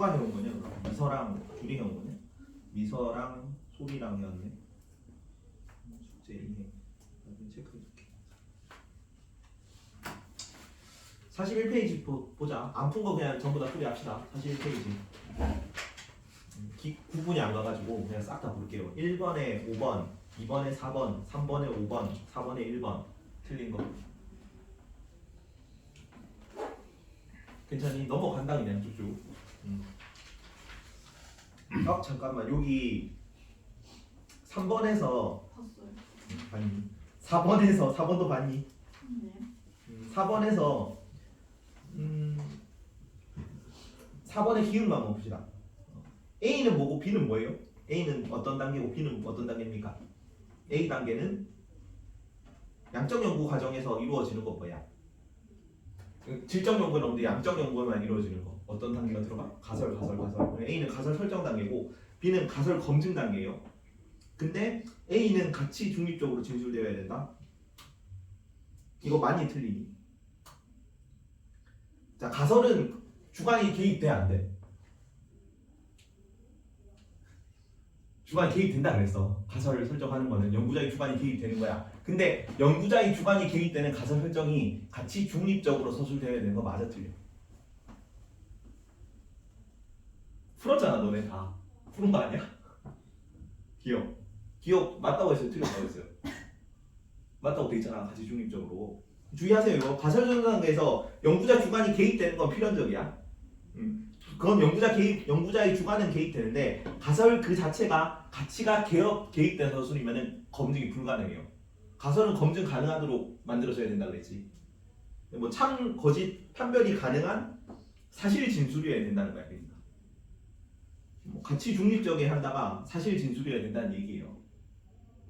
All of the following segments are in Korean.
누가 해온 거냐? 그럼? 미서랑 둘이 해온 거네. 미서랑 소리랑 해왔네. 숙제 이해. 체크해줄게. 41페이지 보자. 안 푼 거 그냥 전부 다 풀이합시다. 41페이지. 구분이 안 가가지고 그냥 싹 다 볼게요. 1번에 5번, 2번에 4번, 3번에 5번, 4번에 1번 틀린 거. 괜찮니? 넘어간다 그냥 쭉쭉. 잠깐만 여기 3번에서 봤어요. 봤니? 4번에서 4번도 봤니? 네. 4번에서 4번의 기운만 한번 봅시다. A는 뭐고 B는 뭐예요? A는 어떤 단계고 B는 어떤 단계입니까? A 단계는 양적 연구 과정에서 이루어지는 거 뭐야? 질적 연구는 없는데 양적 연구만 이루어지는 거. 어떤 단계가 들어가? 가설. A는 가설 설정 단계고 B는 가설 검증 단계예요. 근데 A는 가치 중립적으로 진술되어야 된다. 이거 많이 틀리니? 자, 가설은 주관이 개입돼 안 돼? 주관이 개입된다 그랬어. 가설을 설정하는 거는 연구자의 주관이 개입되는 거야. 근데 연구자의 주관이 개입되는 가설 설정이 가치 중립적으로 서술되어야 되는 거 맞아 틀려? 풀었잖아 너네 다. 푸는 거 아니야? 기억 맞다고 했어요? 틀렸다고 했어요? 맞다고 돼 있잖아. 가치 중립적으로. 주의하세요. 이거 가설 설정 단계에서 연구자 주관이 개입되는 건 필연적이야. 그건 연구자의 주관은 개입되는데 가설 그 자체가 가치가 개입된 서술이면은 검증이 불가능해요. 가설은 검증 가능하도록 만들어져야 된다 그랬지. 뭐 참, 거짓, 판별이 가능한 사실 진술이어야 된다는 거야. 그러니까 뭐 가치 중립적에 한다가 사실 진술이어야 된다는 얘기예요.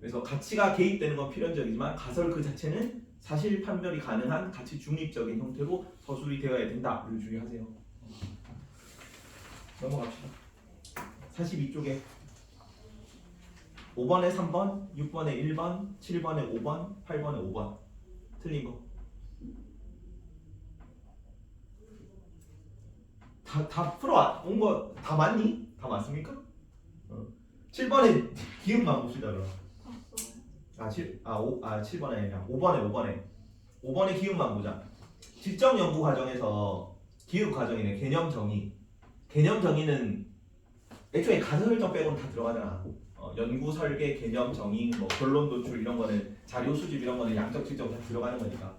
그래서 가치가 개입되는 건 필연적이지만 가설 그 자체는 사실 판별이 가능한 가치 중립적인 형태로 서술이 되어야 된다. 이걸 주의하세요. 넘어갑시다. 42쪽에 5번에 3번, 6번에 1번, 7번에 5번, 8번에 5번 틀린 거. 다 풀어 온 거 다 맞니? 다 맞습니까? 7번에 기운만 봅시다 그럼. 봤어요. 7번에 아니라 5번에 기운만 보자. 직접 연구 과정에서 기획 과정이네. 개념 정의는 애초에 가설 설정 빼고는 다 들어가잖아. 연구 설계, 개념 정의, 뭐 결론 도출 이런 거는 자료 수집 이런 거는 양적 질적 다 들어가는 거니까.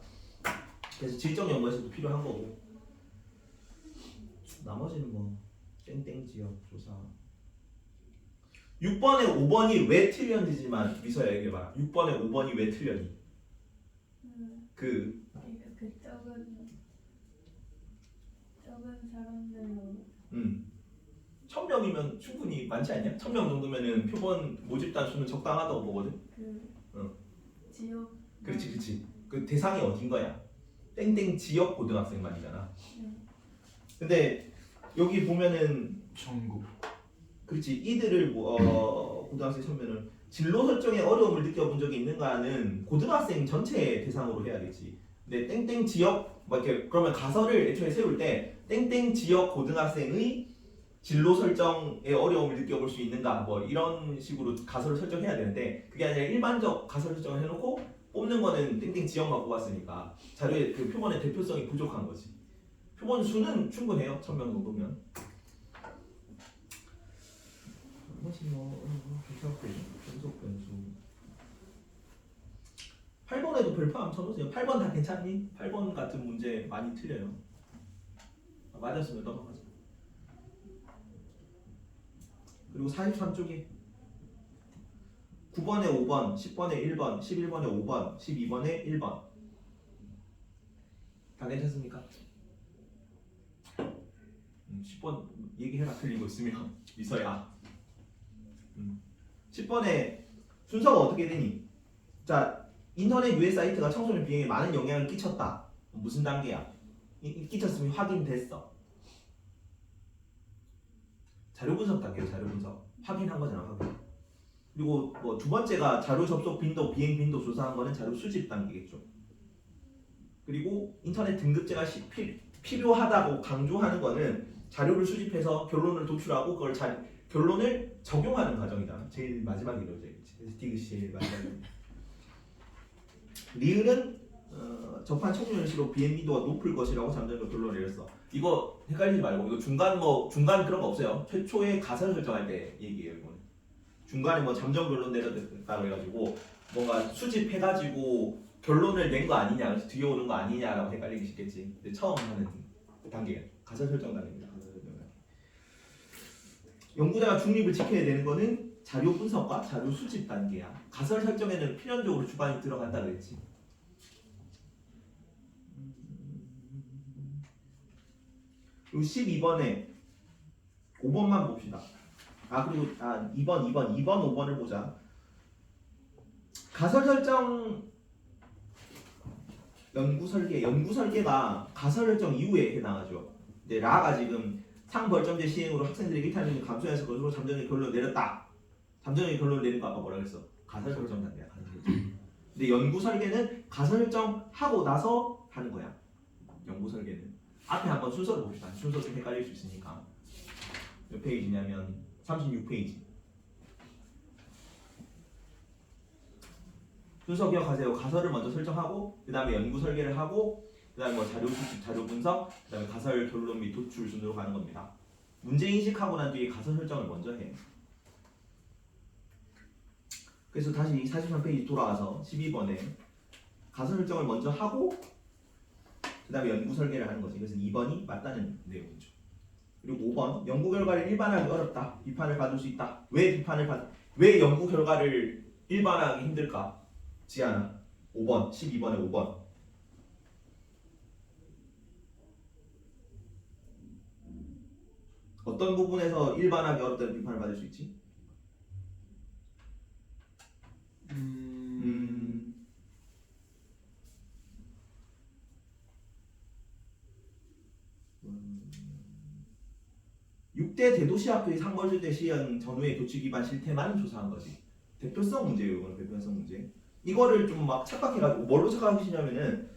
그래서 질적 연구에서도 필요한 거고. 나머지는 뭐 땡땡 지역 조사. 6번에 5번이 왜 틀렸는지만 미서야 얘기해봐. 6번에 5번이 왜 틀렸니? 그 적은 사람들로 1000명이면 충분히 많지 않냐? 1000명 정도면은 표본 모집단 수는 적당하다고 보거든. 지역. 그렇지. 그 대상이 어딘 거야? 땡땡 지역 고등학생만이잖아. 네. 근데 여기 보면은 전국. 그렇지. 이들을 고등학생 처음에는 진로 설정에 어려움을 느껴본 적이 있는가는 고등학생 전체 대상으로 해야겠지. 근데 땡땡 지역 뭐 이렇게 그러면 가설을 애초에 세울 때 땡땡 지역 고등학생의 진로 설정에 어려움을 느껴볼 수 있는가 뭐 이런 식으로 가설을 설정해야 되는데 그게 아니라 일반적 가설 설정을 해놓고 뽑는 거는 땡땡 지역만 뽑았으니까 자료에 그 표본의 대표성이 부족한 거지. 표본 수는 충분해요. 1000명 정도면. 뭐지 변속 변수. 8번에도 별표 안 쳐놓으세요. 8번 다 괜찮니? 8번 같은 문제 많이 틀려요. 맞았으면 넘어가자. 그리고 43쪽에 9번에 5번, 10번에 1번, 11번에 5번, 12번에 1번 다 괜찮습니까? 10번 얘기해라 틀리고 있으면 미서야. 10번에 순서가 어떻게 되니? 자, 인터넷 유해 사이트가 청소년 비행에 많은 영향을 끼쳤다. 무슨 단계야? 끼쳤으면 확인됐어. 자료 분석 단계요. 자료 분석 확인한 거잖아. 확인. 그리고 뭐 두 번째가 자료 접속 빈도, 비행 빈도 조사한 거는 자료 수집 단계겠죠. 그리고 인터넷 등급제가 필요하다고 강조하는 거는 자료를 수집해서 결론을 도출하고 그걸 결론을 적용하는 과정이다. 제일 마지막이죠. 이것이 제일 마지막이죠. 리을은 접한 청소년시로 비행민도가 높을 것이라고 잠정적 결론을 내렸어. 이거 헷갈리지 말고 이거 중간 그런 거 없어요. 최초에 가설 설정할 때 얘기예요. 이거는 중간에 뭐 잠정 결론 내렸다 그래가지고 뭔가 수집해가지고 결론을 낸 거 아니냐, 그래서 뒤에 오는 거 아니냐라고 헷갈리기 쉽겠지. 근데 처음 하는 단계 가설 설정 단계입니다. 가설 설정 단계. 연구자가 중립을 지켜야 되는 거는 자료 분석과 자료 수집 단계야. 가설 설정에는 필연적으로 주관이 들어간다 그랬지. 그리고 12번에 5번만 봅시다. 그리고 2번, 5번을 보자. 가설 설정 연구 설계가 가설 설정 이후에 해당하죠. 근데 라가 지금 상벌점제 시행으로 학생들에게 일탈력을 감소해서 그것으로 잠정의 결론을 내렸다. 잠정의 결론을 내린 거 아까 뭐라 그랬어? 가설 설정 단계야. 가설 설정. 근데 연구 설계는 가설 설정하고 나서 하는 거야. 연구 설계는. 앞에 한번 순서를 봅시다. 순서 좀 헷갈릴 수 있으니까. 몇 페이지냐면 36페이지. 순서 기억하세요. 가설을 먼저 설정하고 그 다음에 연구 설계를 하고 그 다음에 뭐 자료 수집, 자료 분석, 그 다음에 가설 결론 및 도출 순으로 가는 겁니다. 문제 인식하고 난 뒤에 가설 설정을 먼저 해. 그래서 다시 43페이지 돌아와서 12번에 가설 설정을 먼저 하고 그 다음에 연구 설계를 하는 거지. 그래서 2번이 맞다는 내용이죠. 그리고 5번 연구 결과를 일반화하기 어렵다. 비판을 받을 수 있다. 왜 연구 결과를 일반화하기 힘들까? 지안아 5번 12번에 5번 어떤 부분에서 일반화하기 어렵다는 비판을 받을 수 있지? 음. 6대 대도시 학교의 상벌주대 시행 전후의 교칙 위반 실태만 조사한 거지. 대표성 문제예요. 이거는 대표성 문제. 이거를 좀 막 착각해가지고 뭘로 착각하시냐면은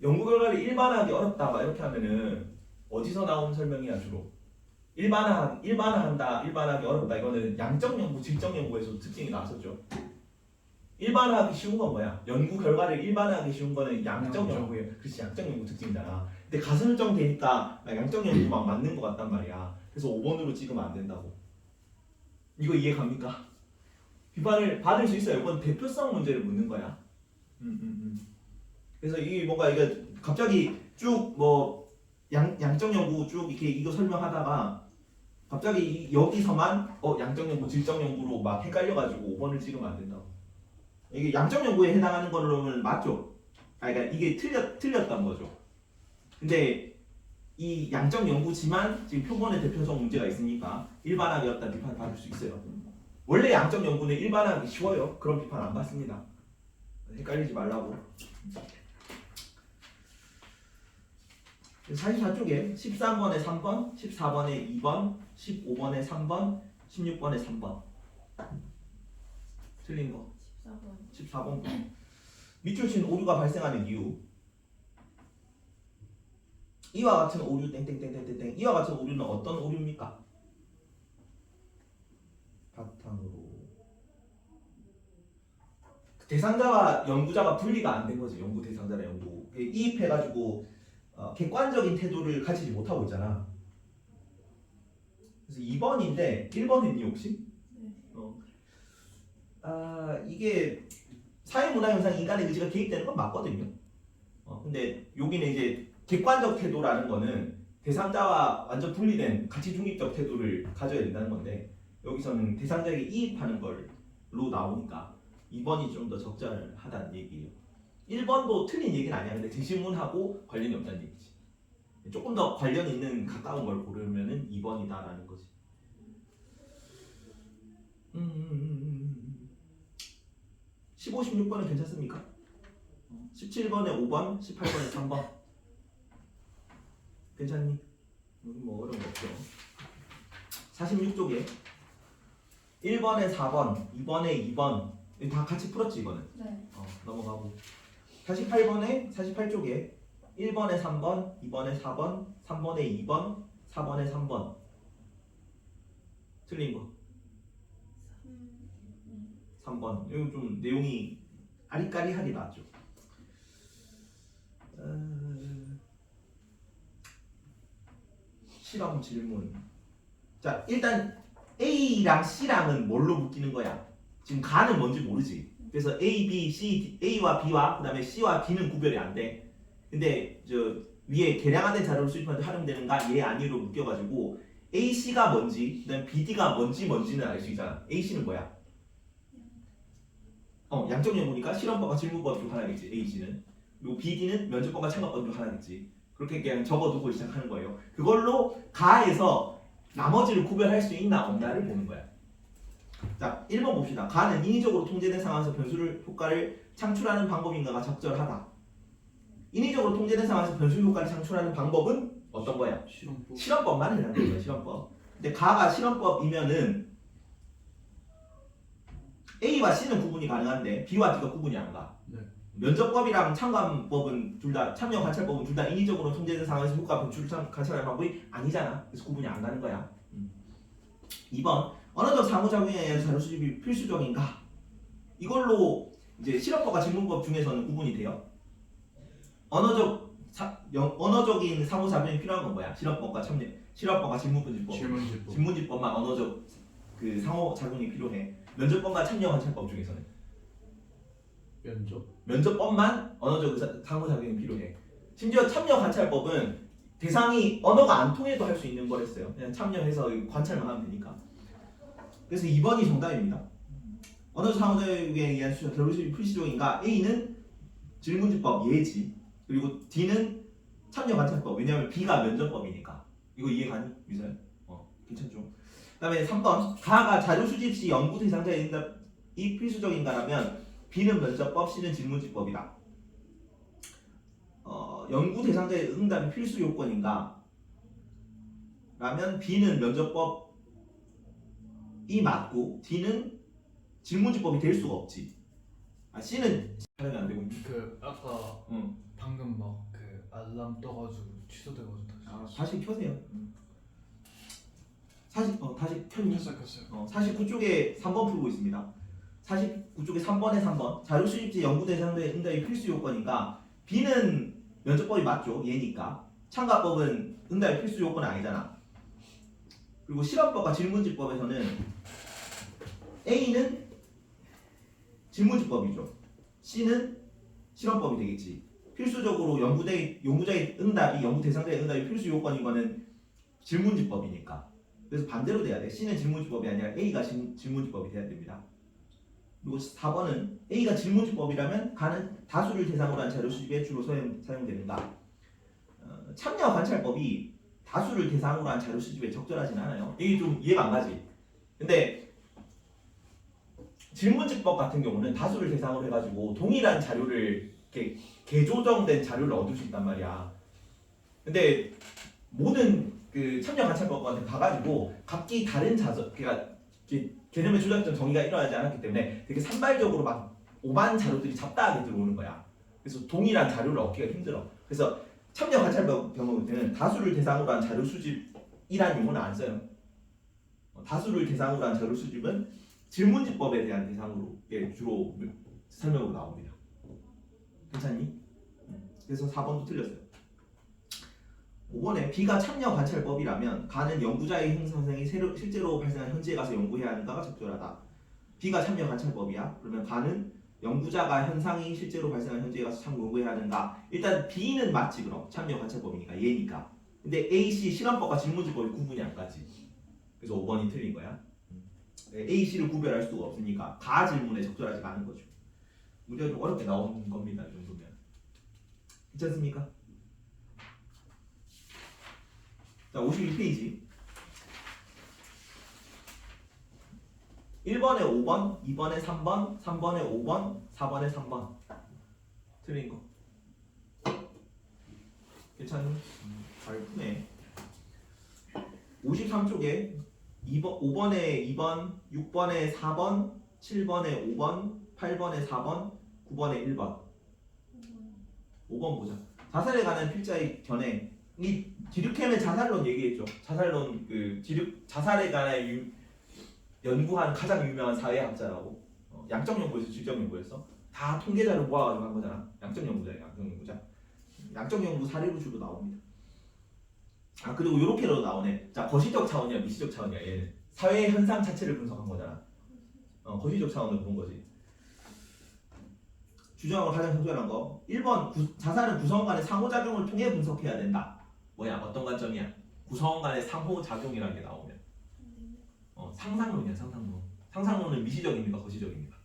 연구 결과를 일반화하기 어렵다 막 이렇게 하면은 어디서 나온 설명이야 주로? 일반화하기 어렵다. 이거는 양적 연구, 질적 연구에서 특징이 나왔었죠. 일반화하기 쉬운 건 뭐야? 연구 결과를 일반화하기 쉬운 거는 양적 연구예요. 그렇지, 양적 연구 특징이잖아. 근데 가설정 되니까 양적 연구 막 맞는 것 같단 말이야. 그래서 5번으로 찍으면 안 된다고. 이거 이해 갑니까? 비판을 받을 수 있어요. 이건 대표성 문제를 묻는 거야. 그래서 이게 뭔가 이게 갑자기 쭉 뭐 양적 연구 쭉 이렇게 이거 설명하다가 갑자기 여기서만 양적 연구, 질적 연구로 막 헷갈려가지고 5번을 찍으면 안 된다고. 이게 양적 연구에 해당하는 거는 맞죠? 그러니까 이게 틀렸던 거죠. 근데 이 양적 연구지만 지금 표본의 대표성 문제가 있으니까 일반화하기 어렵다 비판을 받을 수 있어요. 원래 양적 연구는 일반화하기 쉬워요. 그런 비판 안 받습니다. 헷갈리지 말라고. 44쪽에 13번에 3번, 14번에 2번, 15번에 3번, 16번에 3번. 틀린 거. 14번. 밑줄친 오류가 발생하는 이유. 이와 같은 오류 땡땡땡땡땡. 이와 같은 오류는 어떤 오류입니까? 바탕으로 대상자와 연구자가 분리가 안 된 거지. 연구 대상자랑 연구 이입해가지고 객관적인 태도를 가지지 못하고 있잖아. 그래서 2번인데 1번 했니 혹시? 네. 이게 사회문화 현상 인간의 의지가 개입되는 건 맞거든요. 근데 여기는 이제 객관적 태도라는 거는 대상자와 완전 분리된 가치 중립적 태도를 가져야 된다는 건데 여기서는 대상자에게 이입하는 걸로 나오니까 2번이 좀 더 적절하다는 얘기예요. 1번도 틀린 얘기는 아니야. 근데 지시문하고 관련이 없다는 얘기지. 조금 더 관련 있는 가까운 걸 고르면은 2번이다라는 거지. 15, 16번은 괜찮습니까? 17번에 5번, 18번에 3번. 괜찮니? 여기 뭐 어려운 거 없죠. 46쪽에 1번에 4번, 2번에 2번 다 같이 풀었지 이거는. 네. 넘어가고 48쪽에 1번에 3번, 2번에 4번, 3번에 2번, 4번에 3번. 틀린 거. 3번. 이거 좀 내용이 아리까리하게 나왔죠. 실험 질문. 자, 일단 A랑 C랑은 뭘로 묶이는 거야? 지금 가는 뭔지 모르지. 그래서 A, B, C, A와 B와 그다음에 C와 D는 구별이 안 돼. 근데 저 위에 개량화된 자료를 수집할 때 활용되는가 얘 아니로 묶여가지고 A, C가 뭔지 그다음에 B, D가 뭔지는 알 수 있잖아. A, C는 뭐야? 양적 연구니까 실험법과 질문법 중 하나겠지. A, C는. 그리고 B, D는 면접법과 참가법 중 하나겠지. 그렇게 그냥 적어두고 시작하는 거예요. 그걸로 가에서 나머지를 구별할 수 있나 없나를 보는 거야. 자, 1번 봅시다. 가는 인위적으로 통제된 상황에서 변수를 효과를 창출하는 방법인가가 적절하다. 인위적으로 통제된 상황에서 변수 효과를 창출하는 방법은 어떤 거야? 실험법. 실험법만 해라는 거야. 실험법. 근데 가가 실험법이면은 A와 C는 구분이 가능한데 B와 D가 구분이 안 가. 네. 면접법이랑 참관법은 둘 다 참여 관찰법은 둘 다 인위적으로 통제된 상황에서 효과 변수를 관찰하는 방법이 아니잖아. 그래서 구분이 안 가는 거야. 2번 언어적 상호작용에 의한 자료 수집이 필수적인가? 이걸로 이제 실험법과 질문법 중에서는 구분이 돼요. 언어적인 상호작용이 필요한 건 뭐야? 실험법과 질문집법. 질문집법만 언어적 그 상호작용이 필요해. 면접법과 참여 관찰법 중에서는 면접법만 언어적 상호작용이 필요해. 심지어 참여 관찰법은 대상이 언어가 안 통해도 할 수 있는 거랬어요. 그냥 참여해서 관찰만 하면 되니까. 그래서 2번이 정답입니다. 언어적 상호작용에 의한 자료 수집이 필수적인가? A는 질문집법 예지. 그리고 D는 참여 관찰법. 왜냐하면 B가 면접법이니까. 이거 이해가니? 유서야? 괜찮죠? 그다음에 3번 가가 자료 수집 시 연구 대상자의 응답이 필수적인가라면 B는 면접법, C는 질문집법이다. 연구 대상자의 응답이 필수 요건인가? 라면 B는 면접법이 맞고 D는 질문집법이 될 수가 없지. C는 촬영이 안 되고. 그 아까 방금 막 그 알람 떠가지고 취소돼가지고 다시 켜세요. 다시 켰니? 켰어요. 49쪽에 3번 풀고 있습니다. 49쪽에 3번에 3번 자료 수집지 연구 대상자의 응답이 필수 요건인가? B는 면접법이 맞죠. 얘니까. 참가법은 응답이 필수 요건은 아니잖아. 그리고 실험법과 질문집법에서는 A는 질문집법이죠. C는 실험법이 되겠지. 필수적으로 연구자의 응답이 연구 대상자의 응답이 필수 요건인 거는 질문집법이니까. 그래서 반대로 돼야 돼. C는 질문집법이 아니라 A가 질문집법이 돼야 됩니다. 그리고 4번은 A가 질문집법이라면 가는 다수를 대상으로 한 자료 수집에 주로 사용되는가? 참여 관찰법이 다수를 대상으로 한 자료 수집에 적절하진 않아요. 이게 좀 이해가 안 가지. 근데 질문집법 같은 경우는 다수를 대상으로 해가지고 동일한 자료를 이렇게 개조정된 자료를 얻을 수 있단 말이야. 근데 모든 그 참여 관찰법한테 가가지고 각기 다른 그러니까 개념의 조작적 정의가 일어나지 않았기 때문에 되게 산발적으로 막 오만 자료들이 잡다하게 들어오는 거야. 그래서 동일한 자료를 얻기가 힘들어. 그래서 참여 관찰법 경우에는 다수를 대상으로 한 자료 수집이란 용어는 안 써요. 다수를 대상으로 한 자료 수집은 질문집법에 대한 대상으로 주로 설명으로 나옵니다. 괜찮니? 그래서 4번도 틀렸어요. 5번에 B가 참여 관찰법이라면 가는 연구자의 형성성이 실제로 발생한 현지에 가서 연구해야 하는가가 적절하다. B가 참여 관찰법이야. 그러면 가는 연구자가 현상이 실제로 발생한 현지에 가서 참 연구해야 하는가. 일단 B는 맞지. 그럼 참여 관찰법이니까 얘니까. 근데 A, C 실험법과 질문집법이 구분이 안 가지. 그래서 5번이 틀린 거야. A, C를 구별할 수가 없으니까 가 질문에 적절하지가 않은 거죠. 문제가 좀 어렵게 나온 겁니다. 이 정도면. 괜찮습니까? 자, 52페이지. 1번에 5번, 2번에 3번, 3번에 5번, 4번에 3번. 틀린 거. 괜찮니? 잘 푸네. 53쪽에 5번에 2번, 6번에 4번, 7번에 5번, 8번에 4번, 9번에 1번. 5번 보자. 자살에 관한 필자의 견해 이 디르케는 자살론 얘기했죠. 자살론 그 자살에 관해 연구한 가장 유명한 사회학자라고. 양적 연구에서 질적 연구에서 다 통계자를 모아가지고 한 거잖아. 양적 연구자, 양적 연구자. 양적 연구 사례로 주로 나옵니다. 아 그리고 요렇게로 나오네. 자 거시적 차원이야, 미시적 차원이야. 얘는 사회 현상 자체를 분석한 거잖아. 거시적 차원으로 본 거지. 주장으로 가장 적절한 거 1번 자살은 구성원 간의 상호작용을 통해 분석해야 된다. 뭐야 어떤 관점이야? 구성원 간의 상호작용이라는 게 나오면 상상론이야. 상상론은 미시적입니까 거시적입니까?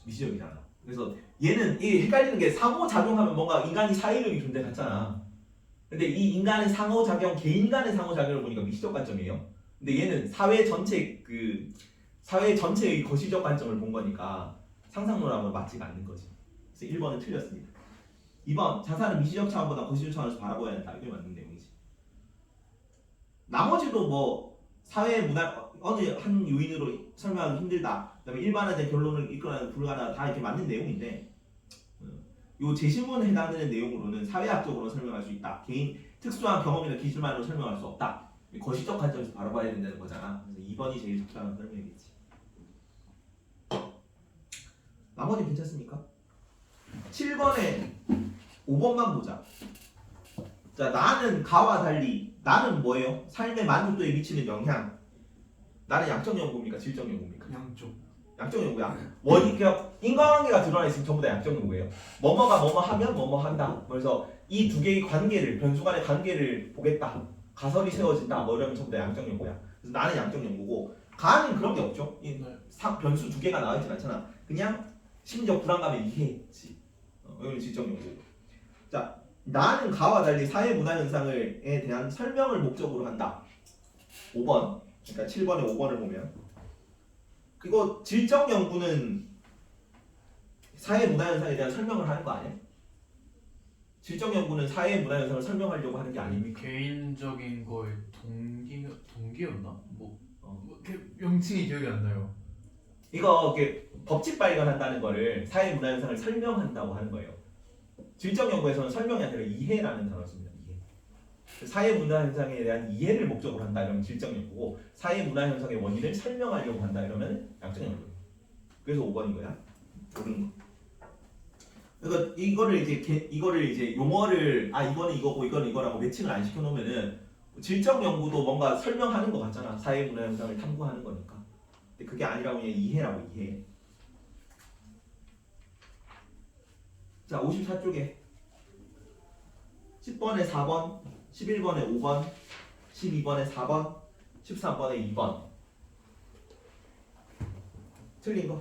미시적이잖아. 그래서 얘는 이 헷갈리는 게 상호작용하면 뭔가 인간이 사회력이 존재 같잖아. 근데 이 인간의 상호작용, 개인 간의 상호작용을 보니까 미시적 관점이에요. 근데 얘는 사회 전체의 거시적 관점을 본 거니까 상상론하고는 맞지가 않는 거지. 그래서 1번은 틀렸습니다. 2번 자살은 미시적 차원보다 거시적 차원에서 바라봐야 한다. 이게 맞는 내용이지. 나머지도 뭐 사회 문화 어느 한 요인으로 설명하기 힘들다. 그다음에 일반화된 결론을 이끌어내는 불가능하다. 다 이렇게 맞는 내용인데 요 제시문에 해당되는 내용으로는 사회학적으로 설명할 수 있다. 개인 특수한 경험이나 기술만으로 설명할 수 없다. 거시적 관점에서 바라봐야 된다는 거잖아. 그래서 2번이 제일 적절한 설명이겠지. 나머지 괜찮습니까? 7번에 5번만 보자. 자, 나는 가와 달리 나는 뭐예요? 삶의 만족도에 미치는 영향. 나는 양적 연구입니까? 질적 연구입니까? 양적 연구야. 그냥 인과관계가 드러나 있으면 전부 다 양적 연구예요. 뭐뭐가 뭐뭐 하면 뭐뭐 한다. 그래서 이 두 개의 관계를 변수 간의 관계를 보겠다. 가설이 세워진다. 뭐 이러면 전부 다 양적 연구야. 그래서 나는 양적 연구고 가는 그런 게 없죠. 변수 두 개가 나와 있진 않잖아. 그냥 심리적 불안감을 이해했지. 이건 질적 연구고. 자, 나는 가와 달리 사회 문화 현상에 대한 설명을 목적으로 한다. 5번. 그러니까 7번에 5번을 보면 그리고 질적 연구는 사회 문화 현상에 대한 설명을 하는 거 아니야? 질적 연구는 사회 문화 현상을 설명하려고 하는 게 아닙니까? 개인적인 거에 동기였나? 그 명칭이 기억이 안 나요. 이거 이렇게 법칙 발견한다는 거를 사회 문화 현상을 설명한다고 하는 거예요. 질적 연구에서는 설명이 아니라 이해라는 단어를 씁니다. 이해. 사회 문화 현상에 대한 이해를 목적으로 한다 이러면 질적 연구고 사회 문화 현상의 원인을 설명하려고 한다 이러면 양적 연구. 그래서 5번인 거야. 옳은 거. 그러니까 이거를 이제 용어를 이거는 이거고 이거는 이거라고 매칭을 안 시켜 놓으면은 질적 연구도 뭔가 설명하는 것 같잖아. 사회 문화 현상을 탐구하는 거니까. 근데 그게 아니라고 그냥 이해라고 이해. 자, 54쪽에 10번에 4번, 11번에 5번, 12번에 4번, 13번에 2번. 틀린 거.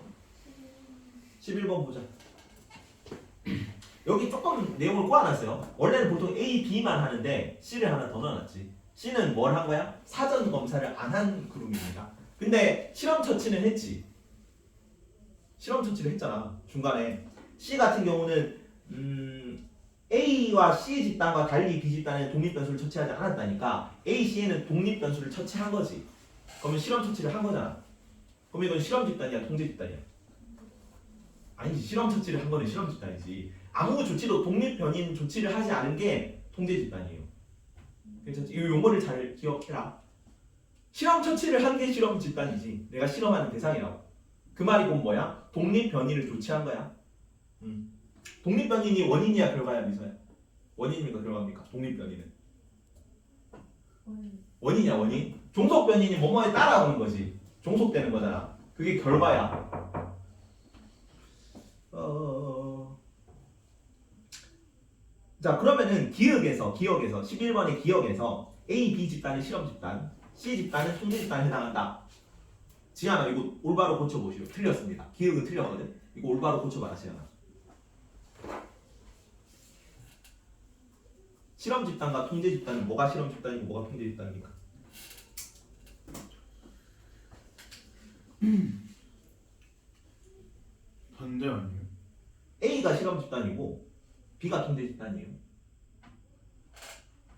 11번 보자. 여기 조금 내용을 꼬아놨어요. 원래는 보통 A, B만 하는데 C를 하나 더 넣어놨지. C는 뭘 한 거야? 사전 검사를 안 한 그룹입니다. 근데 실험 처치는 했지. 실험 처치를 했잖아. 중간에 C 같은 경우는 A와 C 집단과 달리 B 집단은 독립 변수를 처치하지 않았다니까 A, C에는 독립 변수를 처치한 거지. 그러면 실험 처치를 한 거잖아. 그럼 이건 실험 집단이야, 통제 집단이야? 아니지. 실험 처치를 한 거는 실험 집단이지. 아무 조치도 독립 변인 조치를 하지 않은 게 통제 집단이에요. 괜찮지? 이 용어를 잘 기억해라. 실험 처치를 한 게 실험 집단이지. 내가 실험하는 대상이라고. 그 말이 곧 뭐야? 독립 변이를 조치한 거야. 독립 변인이 원인이야 결과야 미소야? 원인입니까 결과입니까? 독립 변이는 원인이야 원인. 종속 변인이 뭐뭐에 따라오는 거지. 종속되는 거잖아. 그게 결과야. 자 그러면은 기억에서 11번의 기억에서 A, B 집단은 실험 집단, C 집단은 통제 집단에 해당한다. 지안아 이거 올바로 고쳐보시오. 틀렸습니다. 기억은 틀렸거든. 이거 올바로 고쳐봐라 지안아. 실험 집단과 통제 집단은 뭐가 실험 집단이고 뭐가 통제 집단입니까? 반대 아니에요? A가 실험 집단이고 B가 통제 집단이에요.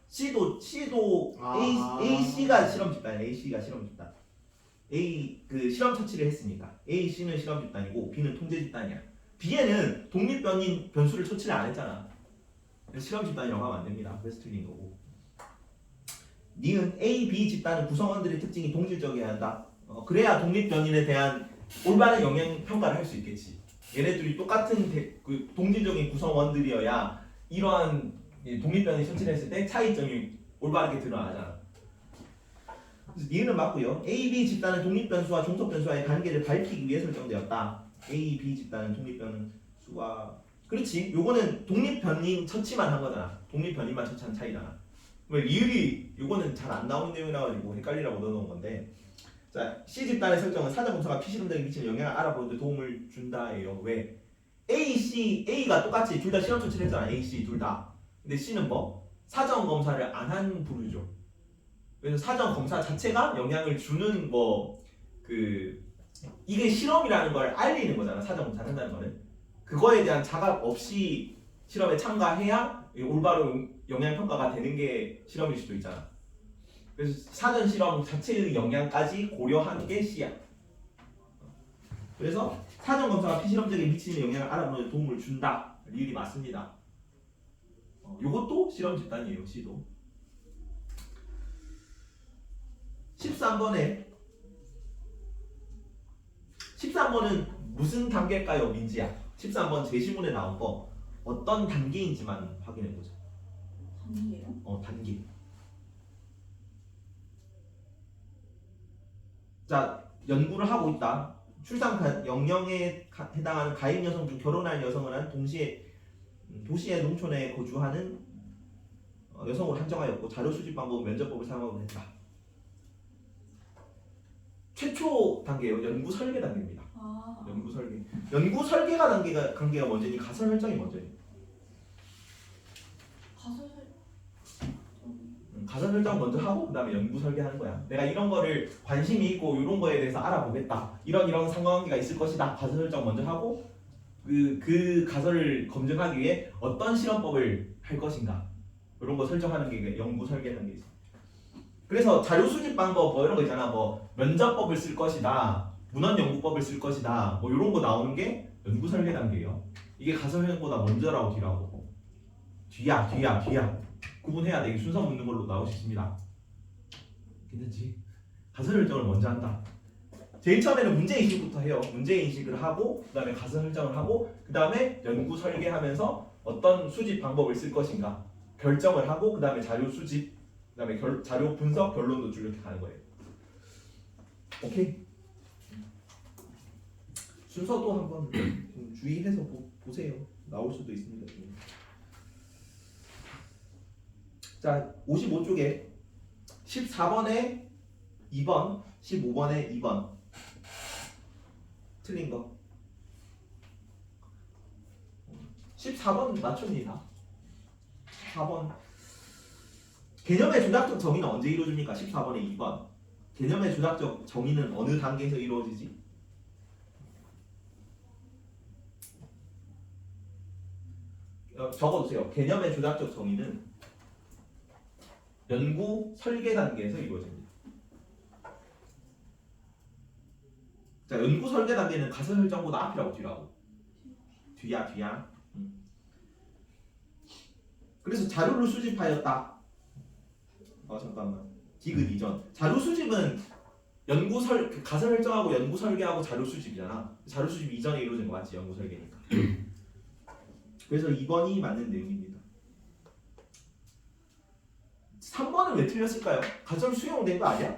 C도 A, C가 실험 집단이에요. A, C가 실험 집단. A 그 실험 처치를 했으니까 A, C는 실험 집단이고 B는 통제 집단이야. B에는 독립 변인 변수를 처치를 안 했잖아. 실험 집단이라고 하면 안 됩니다. 그래서 틀린 거고. 니은 A, B 집단은 구성원들의 특징이 동질적이어야 한다. 그래야 독립변인에 대한 올바른 영향 평가를 할 수 있겠지. 얘네들이 똑같은 그 동질적인 구성원들이어야 이러한 독립변이 선출했을 때 차이점이 올바르게 드러나잖아. 그래서 니은은 맞고요. A, B 집단은 독립변수와 종속변수와의 관계를 밝히기 위해 설정되었다. A, B 집단은 독립변수와 그렇지. 요거는 독립변인 처치만 한 거잖아. 독립변인만 처치한 차이잖아. 리을이 요거는 잘 안 나오는 내용이 나와가지고 헷갈리라고 넣어놓은 건데, 자 C 집단의 설정은 사전 검사가 PC 검사에 미치는 영향을 알아보는 데 도움을 준다예요. 왜? A, C, A가 똑같이 둘 다 실험 처치를 했잖아. A, C 둘 다. 근데 C는 뭐? 사전 검사를 안 한 부류죠. 그래서 사전 검사 자체가 영향을 주는 이게 실험이라는 걸 알리는 거잖아. 사전 검사를 한다는 거는 그거에 대한 자각 없이 실험에 참가해야 올바로 영향 평가가 되는 게 실험일 수도 있잖아. 그래서 사전 실험 자체의 영향까지 고려하는 게 C야. 그래서 사전 검사가 피실험적에 미치는 영향을 알아보는 데 도움을 준다. 리을이 맞습니다. 요것도 실험 집단이에요. C도. 13번은 무슨 단계일까요? 민지야. 13번 제시문에 나온 거 어떤 단계인지만 확인해보자. 단계요? 단계. 자, 연구를 하고 있다. 출산 영영에 해당하는 가임 여성 중 결혼한 여성을 한 동시에 도시의 농촌에 거주하는 여성으로 한정하였고 자료 수집 방법은 면접법을 사용하고 했다. 최초 단계예요. 연구 설계 단계입니다. 아. 연구 설계. 연구 설계가 단계가 먼저니 가설 설정이 먼저니. 가설 설정 먼저 하고 그다음에 연구 설계하는 거야. 내가 이런 거를 관심이 있고 이런 거에 대해서 알아보겠다. 이런 상관관계가 있을 것이다. 가설 설정 먼저 하고 그 가설을 검증하기 위해 어떤 실험법을 할 것인가 이런 거 설정하는 게 연구 설계 단계지. 그래서 자료 수집 방법 이런 거 있잖아. 면접법을 쓸 것이다. 문헌 연구법을 쓸 것이다. 이런 거 나오는 게 연구 설계 단계예요. 이게 가설 설정보다 먼저라고 뒤라고. 뒤야. 구분해야 돼. 이게 순서 묻는 걸로 나올 수 있습니다. 괜찮지? 가설 설정을 먼저 한다. 제일 처음에는 문제인식부터 해요. 문제인식을 하고 그 다음에 가설 설정을 하고 그 다음에 연구 설계하면서 어떤 수집 방법을 쓸 것인가 결정을 하고 그 다음에 자료 수집 그 다음에 자료 분석 결론 도출 이렇게 가는 거예요. 오케이? 순서도 한번 좀 주의해서 보세요. 나올 수도 있습니다. 자, 55쪽에 14번에 2번, 15번에 2번 틀린 거 14번 맞춥니다. 4번 개념의 조작적 정의는 언제 이루어집니까? 14번에 2번 개념의 조작적 정의는 어느 단계에서 이루어지지? 적어두세요. 개념의 조작적 정의는 연구 설계 단계에서 이루어집니다. 자, 연구 설계 단계는 가설 설정보다 앞이라고 뒤라고. 뒤야. 그래서 자료를 수집하였다. 잠깐만. 디귿 이전. 자료 수집은 가설 설정하고 연구 설계하고 자료 수집이잖아. 자료 수집 이전에 이루어진 거 맞지? 연구 설계니까. 그래서 2번이 맞는 내용입니다. 3번은 왜 틀렸을까요? 가설 수용된 거 아니야?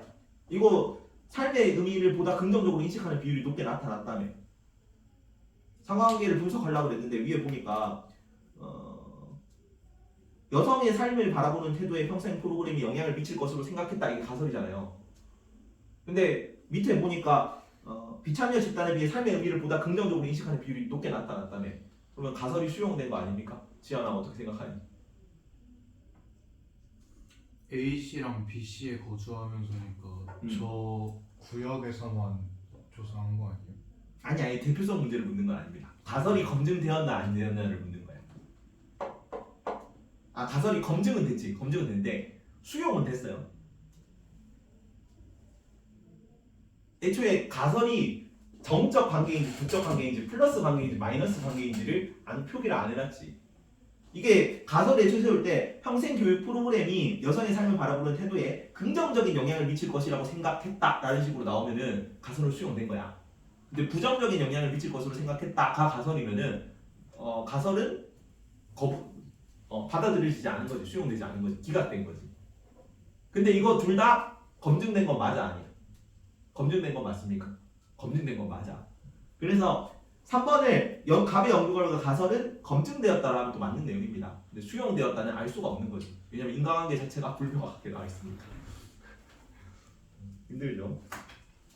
이거 삶의 의미를 보다 긍정적으로 인식하는 비율이 높게 나타났다며. 상관관계를 분석하려고 했는데 위에 보니까 여성의 삶을 바라보는 태도에 평생 프로그램이 영향을 미칠 것으로 생각했다. 이게 가설이잖아요. 근데 밑에 보니까 비참여 집단에 비해 삶의 의미를 보다 긍정적으로 인식하는 비율이 높게 나타났다며. 그러면 가설이 수용된 거 아닙니까? 지연아 어떻게 생각하니? A씨랑 B씨에 거주하면서니까 저 구역에서만 조사한 거 아니에요? 아니 대표성 문제를 묻는 건 아닙니다. 가설이 검증되었나 안 되었나를 묻는 거예요. 가설이 검증은 됐지. 검증은 됐는데 수용은 됐어요. 애초에 가설이 정적 관계인지 부적 관계인지 플러스 관계인지 마이너스 관계인지를 표기를 안 해놨지. 이게 가설에 최세울 때 평생 교육 프로그램이 여성의 삶을 바라보는 태도에 긍정적인 영향을 미칠 것이라고 생각했다라는 식으로 나오면은 가설은 수용된 거야. 근데 부정적인 영향을 미칠 것으로 생각했다가 가설이면은 가설은 받아들여지지 않은 거지, 수용되지 않은 거지, 기각된 거지. 근데 이거 둘 다 검증된 건 맞아 아니야? 검증된 건 맞습니까? 검증된 건 맞아. 그래서 3번을 갑의 연구결과 가설은 검증되었다라는 하면 또 맞는 내용입니다. 근데 수용되었다는 알 수가 없는 거지. 왜냐면 인과관계 자체가 불명확하게 나와 있으니까. 힘들죠?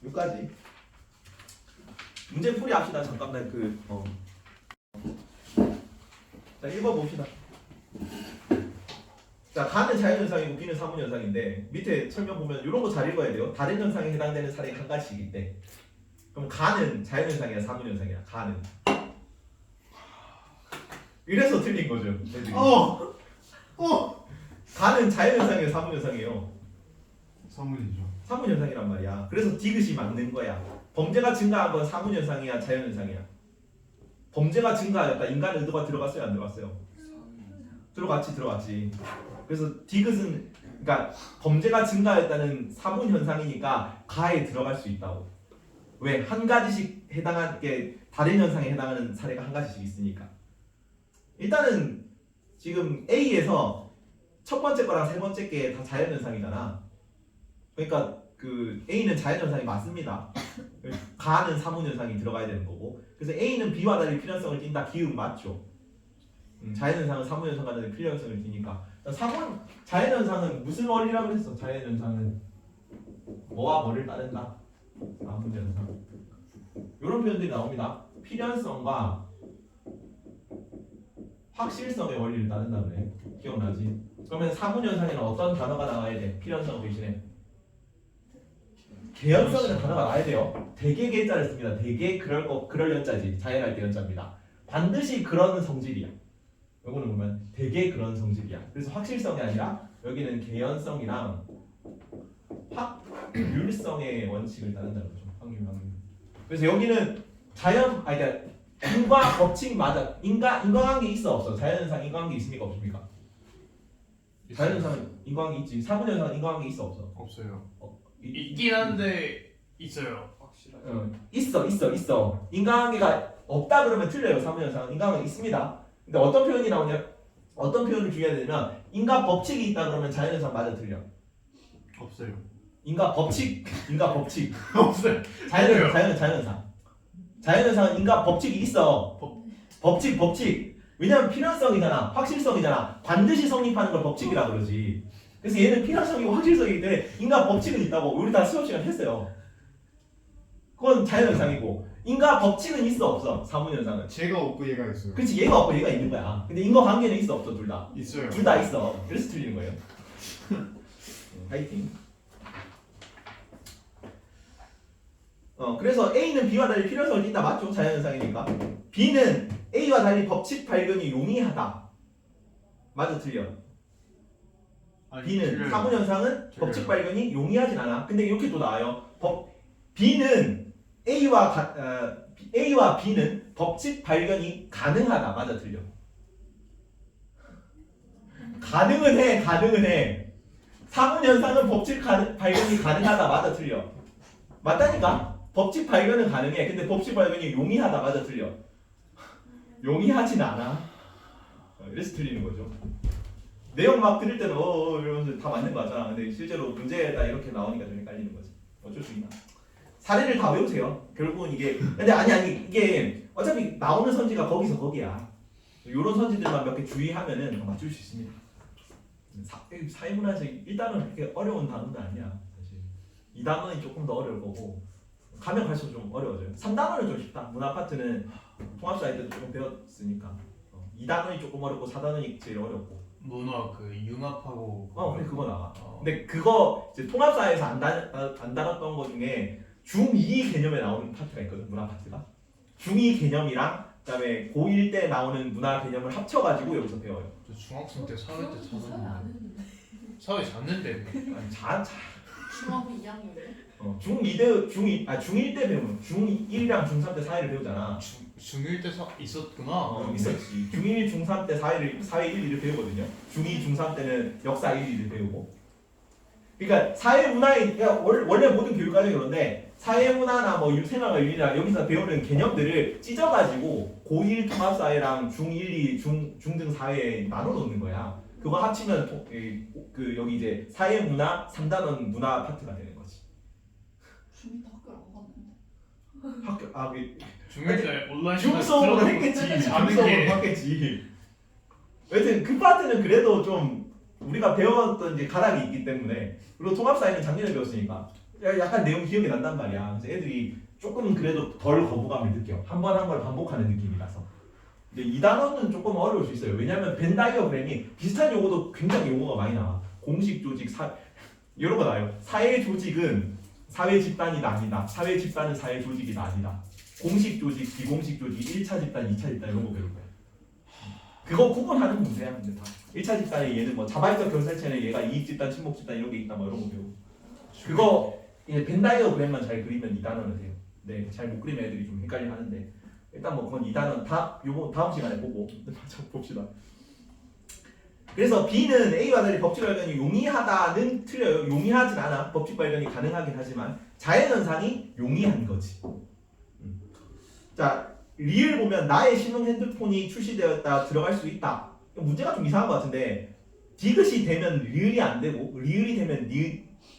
여기까지. 문제 풀이 합시다. 잠깐만 자 1번 봅시다. 자 가는 자연현상이고 B는 사문현상인데 밑에 설명 보면 이런 거 잘 읽어야 돼요. 다른 현상에 해당되는 사례가 한 가지이기 때 그럼 가는 자연현상이야 사문현상이야 가는 이래서 틀린 거죠. 애들이. 가는 자연현상이에요 사문현상이에요. 사문이죠. 사문현상이란 말이야. 그래서 디귿이 맞는 거야. 범죄가 증가한 건 사문현상이야 자연현상이야. 범죄가 증가하였다. 인간 의도가 들어갔어요 안 들어갔어요? 들어갔지. 그래서 디귿은 그러니까 범죄가 증가했다는 사문현상이니까 가에 들어갈 수 있다고. 왜? 한 가지씩 해당한 게 다른 현상에 해당하는 사례가 한 가지씩 있으니까. 일단은 지금 A에서 첫 번째 거랑 세 번째 게 다 자연현상이잖아. 그러니까 그 A는 자연현상이 맞습니다. 가는 사문현상이 들어가야 되는 거고. 그래서 A는 B와 달리 필연성을 띈다. 기운 맞죠. 자연현상은 사문현상과 다른 필연성을 띠니까. 자연현상은 무슨 원리라고 했어? 자연현상은 뭐와 뭐를 따른다? 사문현상. 이런 표현들이 나옵니다. 필연성과 확실성의 원리를 따른다 그래. 기억나지? 그러면 사문현상에는 어떤 단어가 나와야 돼? 필연성 대신에 개연성이라는 단어가 나와야 돼요. 대개 개자를 씁니다. 대개 그럴 연자지. 자연할 때 연자입니다. 반드시 그런 성질이야. 요거는 보면 대개 그런 성질이야. 그래서 확실성이 아니라 여기는 개연성이랑 확률성의 원칙을 따른다는 거죠. 확률. 그래서 여기는 그러니까 인과 법칙 맞아. 인과관계 있어 없어? 자연현상 인과관계 있습니까 없습니까? 자연현상은 인과관계 있지. 사문현상은 인과관계 있어 없어? 없어요. 있긴 한데 있어요. 확실하게. 있어. 인과관계가 없다 그러면 틀려요. 사문현상은 인과관계 있습니다. 근데 어떤 표현이 나오냐? 어떤 표현을 주의해야 되냐면 인과 법칙이 있다 그러면 자연현상 맞아 틀려. 없어요. 인과 법칙. 없어요. 자연현상은 인과 법칙이 있어. 법칙. 왜냐면 필연성이잖아. 확실성이잖아. 반드시 성립하는 걸 법칙이라 그러지. 그래서 얘는 필연성이고 확실성이기 때문에 인과 법칙은 있다고 우리 다 수업 시간 했어요. 그건 자연현상이고 인과 법칙은 있어 없어? 사문현상은. 제가 없고 얘가 있어요. 그렇지 얘가 없고 얘가 있는 거야. 근데 인과관계는 있어 없어? 둘 다. 있어요. 둘 다 있어. 그래서 틀리는 거예요. 파이팅. 그래서 A는 B와 달리 필연성을 띈다 맞죠? 자연현상이니까. B는 A와 달리 법칙 발견이 용이하다. 맞아 틀려? B는 틀려요. 사문현상은 틀려요. 법칙 발견이 용이하진 않아. 근데 이렇게 또 나와요. B는 A와 B는 법칙 발견이 가능하다. 맞아 틀려? 가능은 해. 사문현상은 법칙 발견이 가능하다. 맞아 틀려? 맞다니까? 법칙 발견은 가능해. 근데 법칙 발견이 용이하다. 맞아 틀려? 용이하진 않아. 이래서 틀리는 거죠. 내용 막 들을 때는 이러면서 다 맞는 거 같잖아. 근데 실제로 문제가 이렇게 나오니까 좀 헷갈리는 거지. 어쩔 수 있나? 사례를 다 외우세요. 결국은 이게 근데 아니 이게 어차피 나오는 선지가 거기서 거기야. 요런 선지들만 몇 개 주의하면은 맞출 수 있습니다. 사회문화에서 1단은 그렇게 어려운 단어는 아니야. 사실 2단원이 조금 더 어려울 거고 가면 갈수록 좀 어려워져요. 3단원은 좀 쉽다. 문화 파트는 통합사회 때도 조금 배웠으니까 2단원이 조금 어렵고 4단원이 제일 어렵고 문화 그 융합하고. 근데 그거 나와. 근데 그거 이제 통합사회에서 안 다뤘던 거 중에 중2 개념에 나오는 파트가 있거든. 문화 파트가 중2 개념이랑 그다음에 고1 때 나오는 문화 개념을 합쳐가지고 여기서 배워요. 저 중학생 때 사회 때 사회 안 잤는데. 했는데. 사회 잤는데. 아니, 중학교 2학년이요? 중1 때 배우는 중1이랑 중3 때 사회를 배우잖아. 중1 때 있었구나. 있었지. 중1, 중3 때 사회 1, 2를 배우거든요. 중2, 중3 때는 역사 1, 2를 배우고. 그러니까 사회 문화의 그러니까 원래 모든 교육 과정이 그런데 사회 문화나 뭐 생활과 윤리나 여기서 배우는 개념들을 찢어가지고 고1 통합 사회랑 중1, 2, 중등 사회에 나눠 놓는 거야. 그거 합치면 그 여기 이제 사회 문화 3단원 문화 파트가 되는 거지. 중2 때 학교를 안 갔는데. 학교 중1 때 온라인 중수업으로 했겠지. 중수업으로 했겠지. 여튼 그 파트는 그래도 좀 우리가 배웠던 이제 가닥이 있기 때문에 그리고 통합사회는 작년에 배웠으니까 약간 내용 기억이 난단 말이야. 그래서 애들이 조금 그래도 덜 거부감을 느껴. 한 번 한 걸 반복하는 느낌이라서. 근데 이 단어는 조금 어려울 수 있어요. 왜냐하면 벤 다이어그램이 비슷한 용어도 굉장히 용어가 많이 나와. 공식 조직 이런 거 나와요. 사회 조직은 사회 집단이다 아니다. 사회 집단은 사회 조직이다 아니다. 공식 조직, 비공식 조직, 1차 집단, 2차 집단 이런 거 배울 거야. 그거 구분하는 문제야. 근데 다 1차 집단에 얘는 뭐 자발적 결사체는 얘가 이익 집단, 친목 집단 이런 게 있다 뭐 이런 거 배우고. 그거 벤 다이어그램만 잘 그리면 이 단어는 돼요. 네, 잘 못 그리면 애들이 좀 헷갈려 하는데 일단 뭐 그건 이 단어 요거 다음 시간에 보고 봅시다. 그래서 B는 A와 달리 법칙 발견이 용이하다는 틀려요. 용이하진 않아. 법칙 발견이 가능하긴 하지만 자연현상이 용이한 거지. 자, 리을 보면 나의 신용 핸드폰이 출시되었다 들어갈 수 있다. 문제가 좀 이상한 것 같은데 디귿이 되면 리을이 안 되고 리을이 되면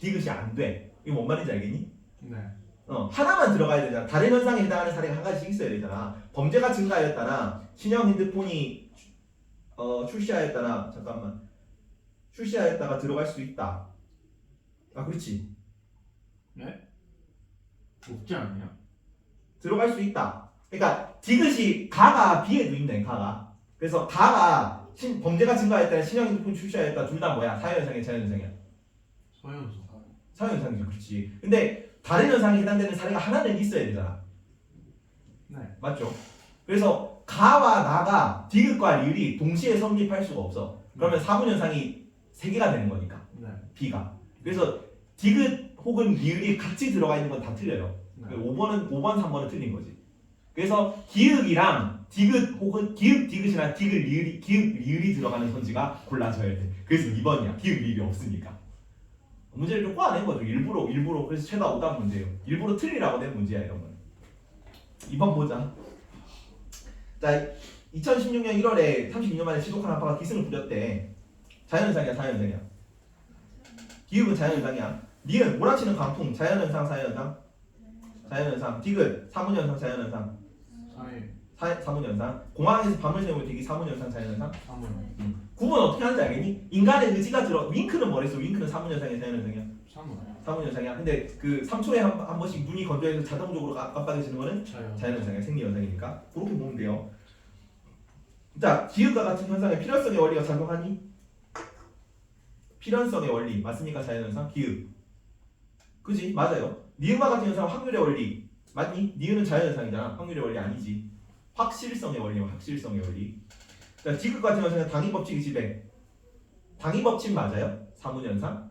디귿이 안 돼. 이게 뭔 말인지 알겠니? 네. 하나만 들어가야 되잖아. 다른 현상에 해당하는 사례가 한 가지씩 있어야 되잖아. 범죄가 증가하였다나 신형 핸드폰이 출시하였다나 잠깐만 출시하였다가 들어갈 수 있다. 아 그렇지. 네? 없지 않나요? 들어갈 수 있다. 그러니까 디귿이 가가 B에도 있네. 가가. 그래서 가가 범죄가 증가했다 신형 핸드폰 출시하였다 둘 다 뭐야? 사회현상이야 자연현상이야? 서현서. 사회현상이죠. 그렇지. 근데 다른 현상에 해당되는 사례가 하나는 있어야 되잖아. 네. 맞죠? 그래서 가와 나가 디귿과 리을이 동시에 성립할 수가 없어. 그러면 사분현상이 3개가 되는 거니까 네. B가. 그래서 디귿 혹은 리을이 같이 들어가 있는 건 다 틀려요. 네. 5번, 3번은 틀린 거지. 그래서 기읍이랑 디귿 혹은 기읍 디귿이나 기읍 리을이 들어가는 선지가 골라져야 돼. 그래서 2번이야. 기읍 리을이 없으니까. 문제를 좀 꼬아낸 거죠. 일부러 그래서 최다 오답 문제예요. 일부러 틀리라고 낸 문제야 이런 건. 2번 보자. 자, 2016년 1월에 32년 만에 지독한 아빠가 기승을 부렸대. 자연현상이야 사연현상이야? 기읍은 자연현상이야. 니은 몰아치는 강풍 자연현상 사연현상? 자연현상. 디귿 사문현상 자연현상? 사문현상. 공항에서 밤을 새우면 되게 사문현상 자연현상? 구분 어떻게 하는지 알겠니? 인간의 의지가 들어. 윙크는 뭐랬어? 윙크는 사문현상이야 자연현상이야? 사문현상이야. 근데 그 3초에 한 번씩 눈이 건조해서 자동적으로 깜빡해지는 거는 자연현상이야. 생리현상이니까 그렇게 보면 돼요. 자, 기읍과 같은 현상에 필연성의 원리가 작용하니? 필연성의 원리 맞습니까? 자연현상? 기읍 그지? 맞아요. 니은과 같은 현상은 확률의 원리 맞니? 니은은 자연현상이잖아. 확률의 원리 아니지. 확실성의 원리야. 확실성의 원리. 자, 디귿 같은 현상은 당위법칙이 지배. 당위법칙 맞아요? 사문현상?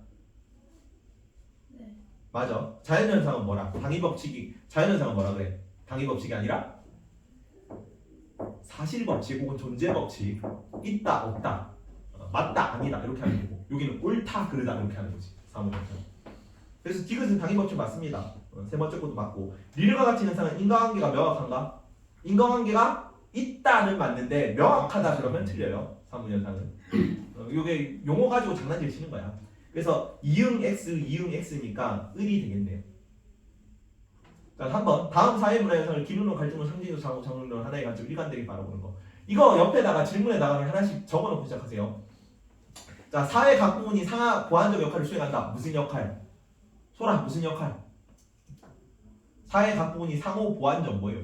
네. 맞아. 자연현상은 뭐라? 당위법칙이 자연현상은 뭐라 그래? 당위법칙이 아니라 사실법칙 혹은 존재법칙. 있다 없다 맞다 아니다 이렇게 하는 거고 여기는 옳다 그르다 이렇게 하는 거지. 사문현상. 그래서 디귿은 당위법칙 맞습니다. 세 번째 것도 맞고. 리을과 같은 현상은 인과관계가 명확한가? 인과관계가 있다는 맞는데 명확하다 그러면 틀려요. 사문현상은. 이게 용어 가지고 장난질 치는 거야. 그래서 이응 X니까 을이 되겠네요. 자, 3번 다음 사회문화 현상을 기능론, 갈등론, 상징론, 장론론 하나의 관점 일관되게 바라보는 거. 이거 옆에다가 질문에다가 하나씩 적어놓고 시작하세요. 자, 사회 각 부분이 상하 보완적 역할을 수행한다. 무슨 역할? 소라 무슨 역할? 사회 각 부분이 상호 보완적 뭐예요?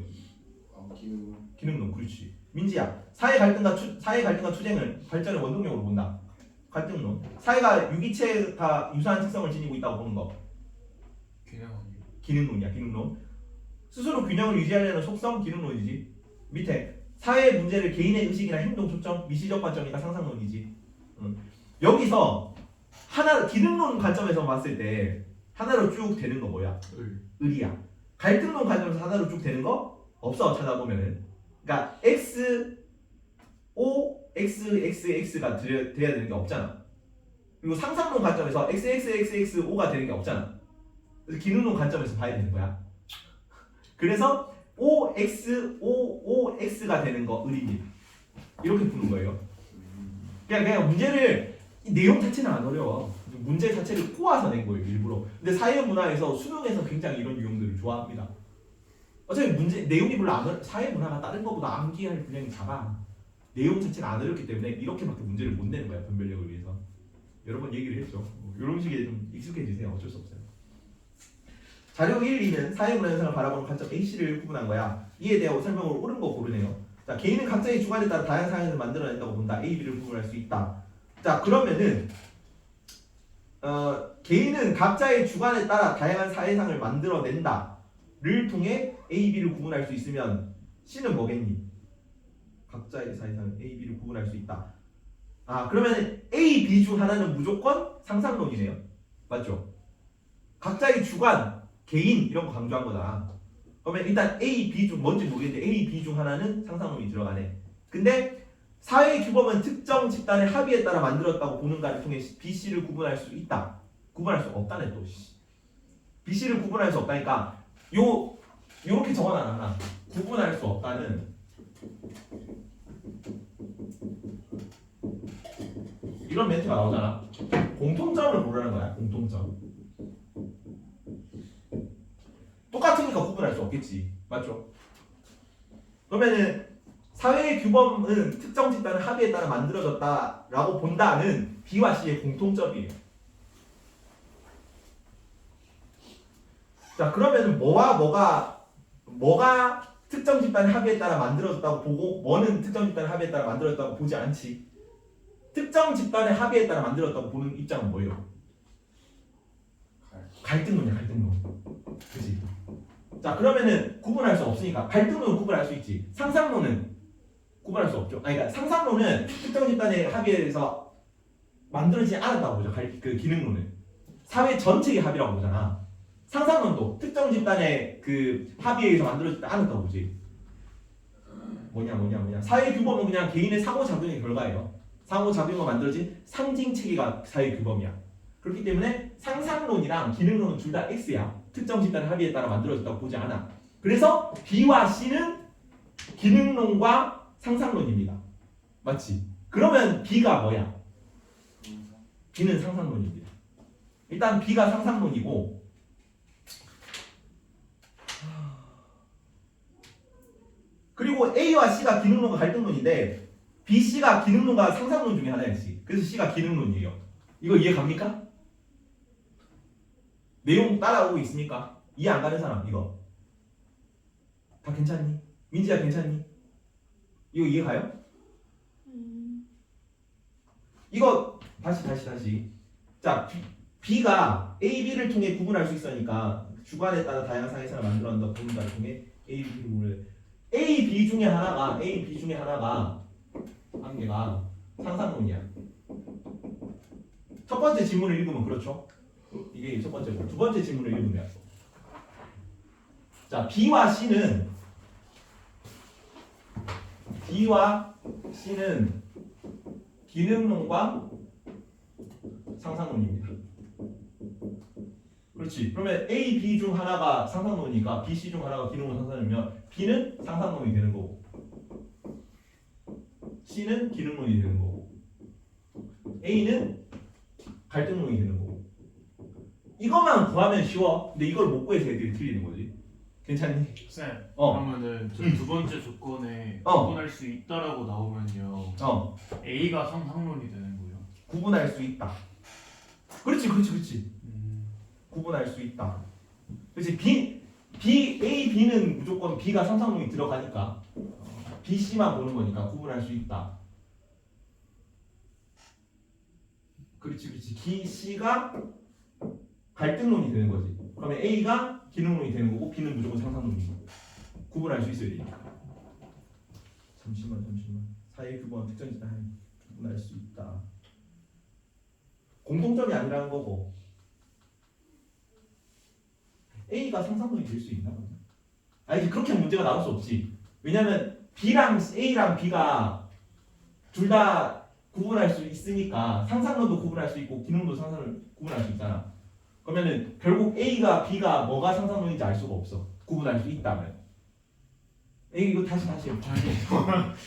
기능론. 그렇지. 민지야. 사회 갈등과 투쟁을 발전의 원동력으로 본다. 갈등론. 사회가 유기체가 유사한 특성을 지니고 있다고 보는 거. 기능론이야. 기능론. 스스로 균형을 유지하려는 속성 기능론이지. 밑에 사회의 문제를 개인의 의식이나 행동 초점 미시적 관점이니까 상상론이지. 여기서 하나 기능론 관점에서 봤을 때 하나로 쭉 되는 거 뭐야? 을이야. 갈등론 관점에서 하나로 쭉 되는 거 없어 찾아보면은. 그러니까 x, o, x, x, x가 돼야 되는 게 없잖아. 그리고 상상론 관점에서 x, x, x, x, o가 되는 게 없잖아. 그래서 기능론 관점에서 봐야 되는 거야. 그래서 o, x, o, o, x가 되는 거 을입니다. 이렇게 푸는 거예요. 그냥 문제를 이 내용 자체는 안 어려워. 문제 자체를 꼬아서 낸 거예요 일부러. 근데 사회문화에서 수능에서 굉장히 이런 유형들을 좋아합니다. 어차피 문제 내용이 별로 안 사회문화가 다른 것보다 암기할 분량이 작아. 내용 자체가 안 어렵기 때문에 이렇게밖에 문제를 못 내는 거야 변별력을 위해서. 여러 번 얘기를 했죠. 이런 식에 좀 익숙해지세요. 어쩔 수 없어요. 자료 1, 2는 사회문화 현상을 바라보는 관점 A씨를 구분한 거야. 이에 대해 설명으로 옳은 거 고르네요. 자, 개인은 각자의 주관에 따라 다양한 상황을 만들어낸다고 본다. A, B를 구분할 수 있다. 자, 그러면은 개인은 각자의 주관에 따라 다양한 사회상을 만들어낸다를 통해 A, B를 구분할 수 있으면 C는 뭐겠니? 각자의 사회상 A, B를 구분할 수 있다. 아, 그러면 A, B 중 하나는 무조건 상상론이네요. 맞죠? 각자의 주관, 개인 이런 거 강조한 거다. 그러면 일단 A, B 중 뭔지 모르겠는데 A, B 중 하나는 상상론이 들어가네. 근데 사회 규범은 특정 집단의 합의에 따라 만들었다고 보는가를 통해 B, C를 구분할 수 있다. 구분할 수 없다네 또. B, C를 구분할 수 없다니까 요렇게 적어놔. 구분할 수 없다는 이런 멘트가 나오잖아. 공통점을 고르라는 거야. 공통점. 똑같으니까 구분할 수 없겠지. 맞죠? 그러면은 사회의 규범은 특정 집단의 합의에 따라 만들어졌다라고 본다는 B와 C의 공통점이에요. 자, 그러면은 뭐가 특정 집단의 합의에 따라 만들어졌다고 보고 뭐는 특정 집단의 합의에 따라 만들어졌다고 보지 않지. 특정 집단의 합의에 따라 만들어졌다고 보는 입장은 뭐예요? 갈등론이야, 갈등론. 그치? 자, 그러면은 구분할 수 없으니까 갈등론은 구분할 수 있지. 상상론은 구분할 수 없죠. 아니, 그러니까 상상론은 특정 집단의 합의에서 만들어지지 않았다고 보죠. 그 기능론은 사회 전체의 합의라고 보잖아. 상상론도 특정 집단의 그 합의에 의해서 만들어지지 않았다고 보지. 뭐냐. 사회 규범은 그냥 개인의 상호작용의 결과예요. 상호작용으로 만들어진 상징 체계가 사회 규범이야. 그렇기 때문에 상상론이랑 기능론은 둘 다 X야. 특정 집단의 합의에 따라 만들어졌다고 보지 않아. 그래서 B와 C는 기능론과 상상론입니다. 맞지? 그러면 B가 뭐야? B는 상상론입니다. 일단 B가 상상론이고 그리고 A와 C가 기능론과 갈등론인데 B, C가 기능론과 상상론 중에 하나였지. 그래서 C가 기능론이에요. 이거 이해 갑니까? 내용 따라오고 있습니까? 이해 안 가는 사람 이거 다 괜찮니? 민지야 괜찮니? 이거 이해 가요? 이거 다시 자 B가 A, B를 통해 구분할 수 있으니까 주관에 따라 다양한 사회상을 만들어낸다 보는가를 통해 A, B를 구분을 A, B 중에 하나가 한 개가 상상론이야. 첫 번째 질문을 읽으면 그렇죠? 이게 첫 번째고 두 번째 질문을 읽으면 자 B와 C는 기능론과 상상론입니다. 그렇지. 그러면 A, B 중 하나가 상상론이니까 B, C 중 하나가 기능론 상상론이면 B는 상상론이 되는 거고 C는 기능론이 되는 거고 A는 갈등론이 되는 거고 이것만 구하면 쉬워. 근데 이걸 못 구해서 애들이 틀리는 거지. 괜찮니? 쌤, 어. 그러면은 저 두 번째 조건에 구분할 수 있다라고 나오면요. A가 상상론이 되는 거예요. 구분할 수 있다. 그렇지. 구분할 수 있다. 그렇지. A, B는 무조건 B가 상상론이 들어가니까 B, C만 보는 거니까 구분할 수 있다. 그렇지. B, C가 갈등론이 되는 거지. 그러면 A가 기능론이 되는 거고 B는 무조건 상상론인 거고 구분할 수 있어야 되니까. 잠시만. 사회 규범 특정 집단 구분할 수 있다. 공통점이 아니라는 거고 A가 상상론이 될 수 있나? 아니 그렇게 문제가 나올 수 없지. 왜냐면 B랑 A랑 B가 둘 다 구분할 수 있으니까 상상론도 구분할 수 있고 기능도 상상을 구분할 수 있잖아. 그러면은 결국 A가 B가 뭐가 상상론인지 알 수가 없어. 구분할 수 있다면. 이거 다시 해봅시다.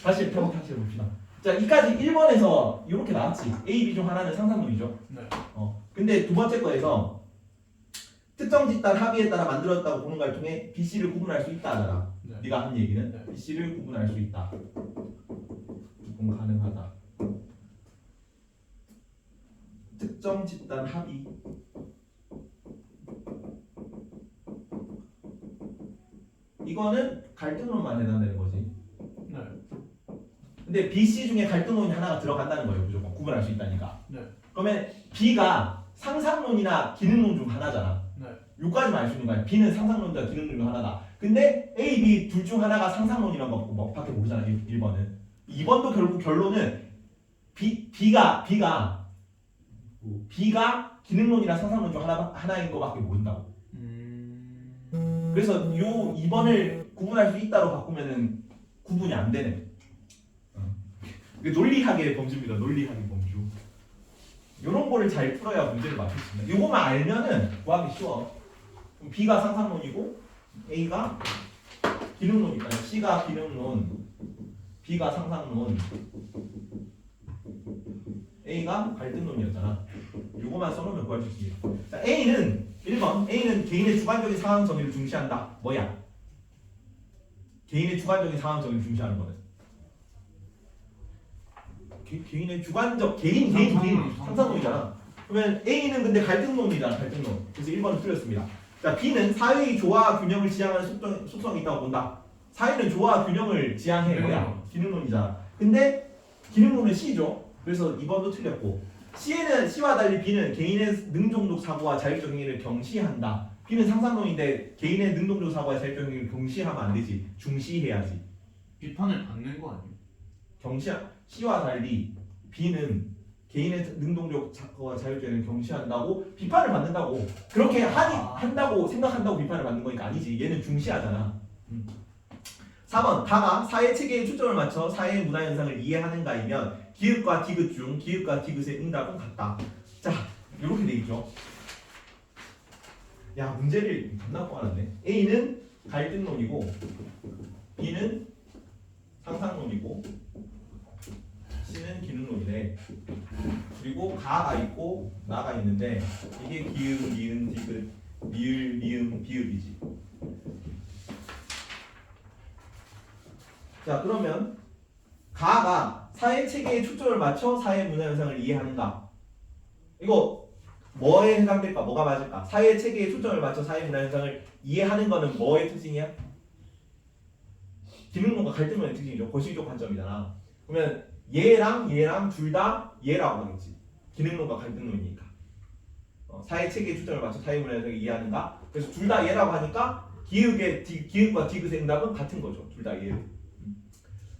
다시 해봅시다. 자, 이까지 1번에서 이렇게 나왔지. A, B 중 하나는 상상론이죠. 네. 근데 두 번째 거에서 특정 집단 합의에 따라 만들어졌다고 보는 걸 통해 B, C를 구분할 수 있다 하잖아. 네. 네가 한 얘기는 네. B, C를 구분할 수 있다. 구분 가능하다. 특정 집단 합의. 이거는 갈등론만 해당되는 거지. 네. 근데 B, C 중에 갈등론이 하나가 들어간다는 거예요. 무조건 구분할 수 있다니까. 네. 그러면 B가 상상론이나 기능론 중 하나잖아. 네. 요까지만 알 수 있는 거야. B는 상상론이나 기능론 중 하나다. 근데 A, B 둘 중 하나가 상상론이란 거 밖에 모르잖아. 1번은. 2번도 결국 결론은 B가 기능론이나 상상론 중 하나인 거밖에 모른다고. 그래서 요 2번을 구분할 수 있다로 바꾸면은 구분이 안 되네. 이게 논리학의 범주입니다. 논리학의 범주. 요런 거를 잘 풀어야 문제를 맞출 수 있는. 요거만 알면은 구하기 쉬워. 그럼 B가 상상론이고 A가 기능론이니까 C가 기능론, B가 상상론, A가 갈등론이었잖아. 요거만 써놓으면 구할 수 있습니다. 자, A는 1번 A는 개인의 주관적인 상황 정의를 중시한다. 뭐야? 개인의 주관적인 상황 정의를 중시하는 거는 개인의 주관적 개인 상상론이잖아. 그러면 A는 근데 갈등론이잖아. 갈등론. 그래서 1번은 틀렸습니다. 자, B는 사회의 조화 균형을 지향하는 속성이 있다고 본다. 사회는 조화 균형을 지향해. 뭐야? 기능론이잖아. 근데 기능론은 C죠. 그래서 2번도 틀렸고, C와 달리 B는 개인의 능동적 사고와 자율적 행위를 경시한다. B는 상상론인데 개인의 능동적 사고와 자율적 행위를 경시하면 안 되지. 중시해야지. 비판을 받는 거 아니에요? C와 달리 B는 개인의 능동적 사고와 자율적 행위를 경시한다고 비판을 받는다고. 그렇게 한다고 생각한다고 비판을 받는 거니까 아니지. 얘는 중시하잖아. 4번 다가 사회 체계에 초점을 맞춰 사회의 문화 현상을 이해하는가이면 기읍과 디귿 중 기읍과 디귿의 응답은 같다. 자, 이렇게 돼 있죠. 야, 문제를 겁나 뻔하네. A는 갈등론이고 B는 상상론이고 C는 기능론이네. 그리고 가가 있고 나가 있는데 이게 기읍, 니은, 디귿, 미을, 니은, 비읍이지. 자, 그러면 가가 사회 체계에 초점을 맞춰 사회 문화 현상을 이해하는가? 이거 뭐에 해당될까? 뭐가 맞을까? 사회 체계에 초점을 맞춰 사회 문화 현상을 이해하는 거는 뭐의 특징이야? 기능론과 갈등론의 특징이죠. 거시적 관점이잖아. 그러면 얘랑 둘 다 얘라고 하겠지. 기능론과 갈등론이니까. 사회 체계에 초점을 맞춰 사회 문화 현상을 이해하는가? 그래서 둘 다 얘라고 하니까 기읍과 디귿의 응답은 같은 거죠. 둘 다 얘.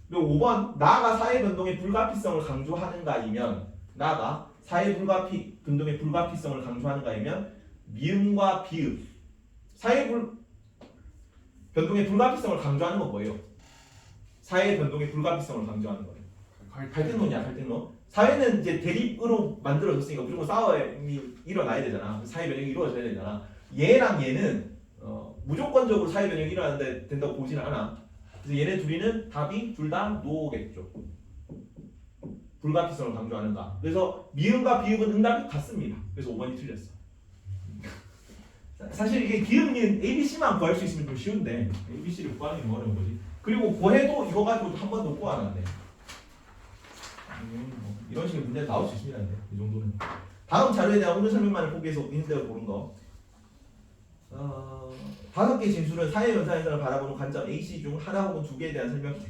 그리고 5번 나아가 사회 변동의 불가피성을 강조하는가이면 나아가 사회 변동의 불가피성을 강조하는가이면 미음과 비읍 변동의 불가피성을 강조하는 건 뭐예요? 사회 변동의 불가피성을 강조하는 거예요. 갈등론이야. 갈등론. 사회는 이제 대립으로 만들어졌으니까 무조건 싸움이 일어나야 되잖아. 사회 변형이 이루어져야 되잖아. 얘랑 얘는 무조건적으로 사회 변형이 일어나야 된다고 보지는 않아. 그래서 얘네 둘이는 답이 둘 다 노겠죠. 불가피성을 강조하는가. 그래서 미음과 비읍은 응답이 같습니다. 그래서 5번이 틀렸어. 사실 이게 기읍, 니은, ABC만 구할 수 있으면 좀 쉬운데 ABC를 구하는 게 뭐 어려운 거지. 그리고 고해도 이거 가지고 한 번 더 구하는데 이런 식의 문제 나올 수 있습니다. 이 정도는. 다음 자료에 대한 오늘 설명만을 포기해서 인대로 보는 거. 5개의 진술은 사회 현상을 바라보는 관점 AC 중 하나 혹은 2개에 대한 설명이 돼.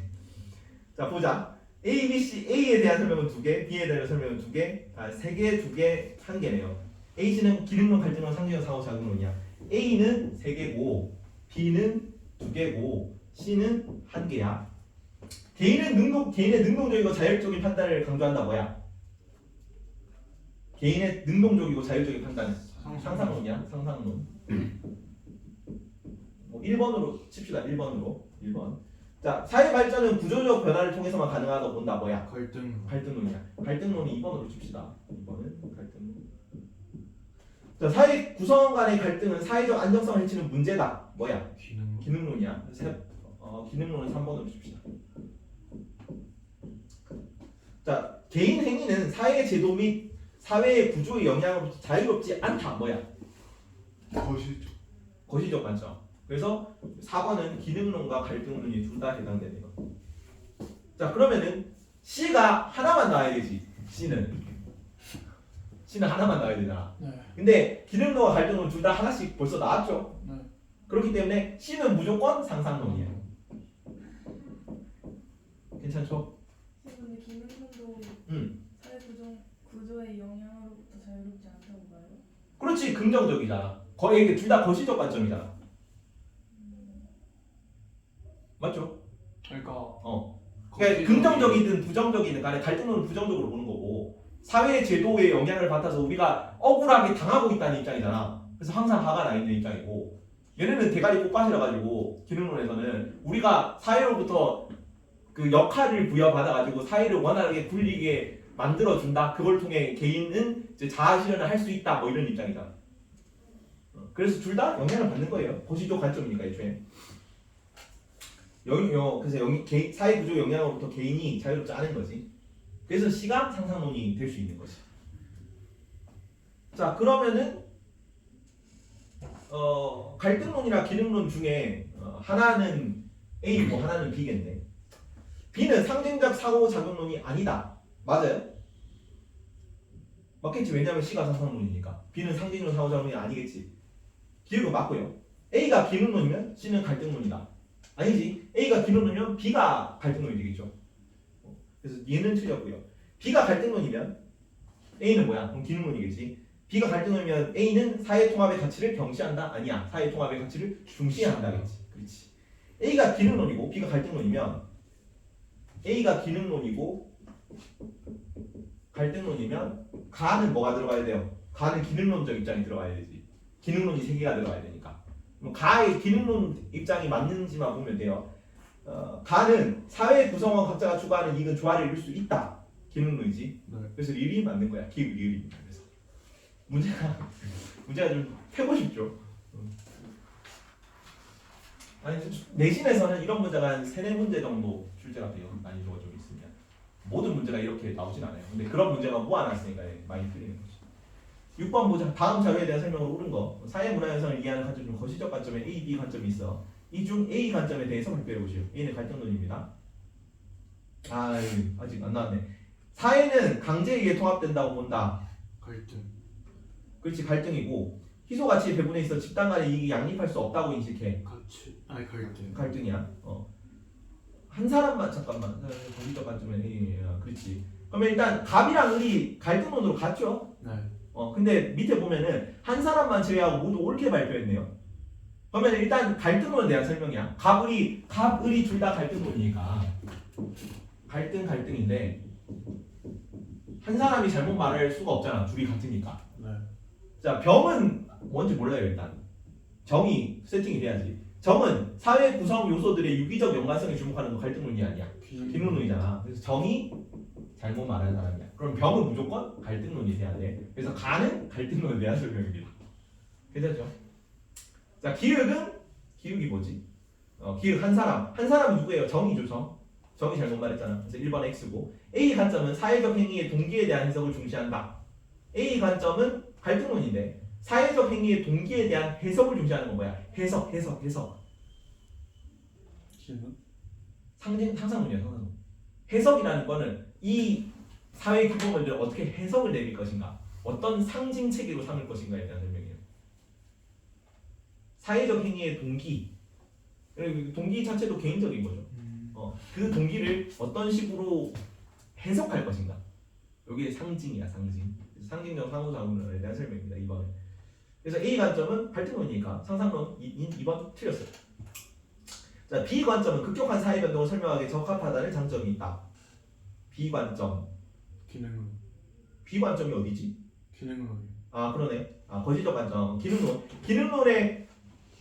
자, 보자. A, B, C, A에 대한 설명은 2개, B에 대한 설명은 2개, 3개, 2개, 1개네요. AC는 기능론, 갈등론, 상징론, 사고, 작용론이야. A는 3개고, B는 2개고, C는 1개야. 개인의 능동적이고 자율적인 판단을 강조한다. 뭐야? 개인의 능동적이고 자율적인 판단. 상상론이야. 상상론. 1번으로 칩시다. 1번으로. 1번. 자, 사회 발전은 구조적 변화를 통해서만 가능하다고 본다. 뭐야? 갈등론이야. 갈등론이 2번으로 칩시다. 2번은 갈등론. 자, 사회 구성원 간의 갈등은 사회적 안정성을 해치는 문제다. 뭐야? 기능론이야. 기능론은 3번으로 칩시다. 자, 개인 행위는 사회 제도 및 사회의 구조의 영향으로부터 자유롭지 않다. 뭐야? 거시적 관점. 그래서 4번은 기능론과 갈등론이 둘 다 해당되네요. 자, 그러면은 C가 하나만 나와야 되지. C는 하나만 나와야 되잖아. 네. 근데 기능론과 갈등론 둘 다 하나씩 벌써 나왔죠. 네. 그렇기 때문에 C는 무조건 상상론이에요. 괜찮죠? 근데 기능론도 사회 구조의 영향으로부터 자유롭지 않다고 봐요. 그렇지, 긍정적이잖아. 거의 둘 다 거시적 관점이잖아. 맞죠? 그러니까 그러니까 긍정적이든 부정적이든 간에 갈등론은 부정적으로 보는 거고 사회 제도의 영향을 받아서 우리가 억울하게 당하고 있다는 입장이잖아. 그래서 항상 화가 나 있는 입장이고 얘네는 대가리 꽃밭이라 가지고 기능론에서는 우리가 사회로부터 그 역할을 부여받아 가지고 사회를 원활하게 굴리게 만들어 준다. 그걸 통해 개인은 이제 자아 실현을 할 수 있다. 뭐 이런 입장이잖아. 그래서 둘 다 영향을 받는 거예요. 거시적 관점이니까 애초에. 그래서 사회 구조 영향으로부터 개인이 자유롭지 않은 거지. 그래서 C가 상상론이 될 수 있는 거지. 자, 그러면은 갈등론이나 기능론 중에 하나는 A고 하나는 B겠네. B는 상징적 상호작용론이 아니다. 맞아요? 맞겠지. 왜냐면 C가 상상론이니까. B는 상징적 상호작용론이 아니겠지. 기억은 맞고요. A가 기능론이면 C는 갈등론이다. 아니지. A가 기능론이면 B가 갈등론이 되겠죠. 그래서 얘는 틀렸고요. B가 갈등론이면 A는 뭐야? 그럼 기능론이겠지. B가 갈등론이면 A는 사회통합의 가치를 경시한다? 아니야. 사회통합의 가치를 중시한다겠지. 그렇지. A가 기능론이고 B가 갈등론이면 A가 기능론이고 갈등론이면 가는 뭐가 들어가야 돼요? 가는 기능론적 입장이 들어가야 되지. 기능론이 3개가 들어가야 되니까. 가의 기능론 입장이 맞는지만 보면 돼요. 가는 사회 구성원 각자가 추구하는 이익은 조화를 이룰 수 있다. 기능론이지. 네. 그래서 리을이 맞는 거야. 기울 리을입니다. 그래서 문제가 좀 패고 싶죠. 아니 내신에서는 이런 문제가 한 3-4문제 정도 출제가 돼요. 난이도가 좀 있으면 모든 문제가 이렇게 나오진 않아요. 근데 그런 문제가 모아놨으니까 많이 틀리는 거죠. 6번 보자. 다음 자료에 대한 설명으로 옳은 거. 사회 문화 현상을 이해하는 관점 중 거시적 관점에 A, B 관점이 있어. 이 중 A 관점에 대해서 발표해 보시오. A는 갈등론입니다. 아직 안 나왔네. 사회는 강제에 의해 통합된다고 본다. 갈등. 그렇지, 갈등이고 희소 가치의 배분에 있어 집단 간의 이익이 양립할 수 없다고 인식해. 갈등. 갈등이야. 한 사람만 잠깐만. 거시적 관점에 그렇지. 그러면 일단 갑이랑 을이 갈등론으로 갔죠. 네. 근데 밑에 보면은 한 사람만 제외하고 모두 옳게 발표했네요. 그러면 일단 갈등론에 대한 설명이야. 갑을이 둘 다 갈등론이니까 갈등인데 한 사람이 잘못 말할 수가 없잖아. 둘이 같으니까. 네. 자, 병은 뭔지 몰라요. 일단 정이 세팅이 돼야지. 정은 사회 구성 요소들의 유기적 연관성에 주목하는 거 갈등론이 아니야. 기능론이잖아. 그래서 정이 잘못 말하는 사람이야. 그럼 병은 무조건 갈등론이 돼야 돼. 그래서 가는 갈등론에 대한 설명입니다. 괜찮죠? 자, 기흑이 뭐지? 기흑 한 사람은 누구예요? 정이죠. 정이 잘못 말했잖아. 그래서 1번 X고 A 관점은 사회적 행위의 동기에 대한 해석을 중시한다. A 관점은 갈등론인데 사회적 행위의 동기에 대한 해석을 중시하는 건 뭐야? 해석. 상상론이야. 해석이라는 거는 이 사회 규범을 어떻게 해석을 내릴 것인가, 어떤 상징 체계로 삼을 것인가에 대한 설명이에요. 사회적 행위의 동기 자체도 개인적인 거죠. 그 동기를 어떤 식으로 해석할 것인가. 여기 상징이야, 상징. 상징적 상호작용론에 대한 설명입니다. 2번에. 그래서 A 관점은 갈등론이니까 상상론 2번 틀렸어요. 자, B 관점은 급격한 사회 변동을 설명하기에 적합하다는 장점이 있다. B 관점. 기능론. B 관점이 어디지? 기능론이. 그러네. 거시적 관점. 기능론의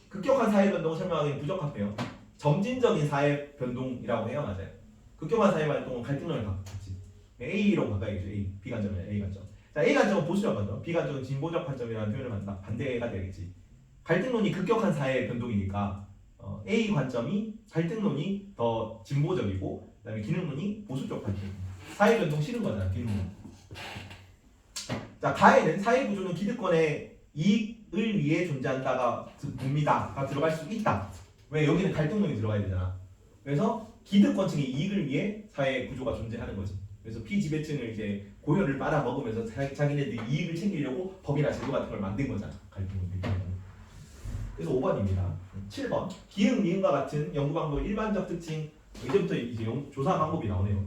급격한 사회 변동을 설명하기는 부적합해요. 점진적인 사회 변동이라고 해요. 맞아요. 급격한 사회 변동은 갈등론에 가깝지. A로 가까이죠. A. B 관점이야. A 관점. 자, A 관점은 보수적 관점, B 관점은 진보적 관점이라는 표현을 한다. 반대가 되겠지. 갈등론이 급격한 사회 변동이니까 A 관점이 갈등론이 더 진보적이고 그다음에 기능론이 보수적 관점. 사회 변동 싫은 거잖아. 기능론. 자, 가에는 사회 구조는 기득권의 이익을 위해 존재한다가 봅니다가 들어갈 수 있다. 왜 여기는 갈등론이 들어가야 되잖아. 그래서 기득권층의 이익을 위해 사회 구조가 존재하는 거지. 그래서 피지배층을 이제 고혈을 빨아먹으면서 자기네들이 이익을 챙기려고 법이나 제도 같은 걸 만든 거잖아. 갈등론. 그래서 5번입니다. 7번 기흥, 미흥과 같은 연구 방법의 일반적 특징. 이제부터 이제 조사 방법이 나오네요.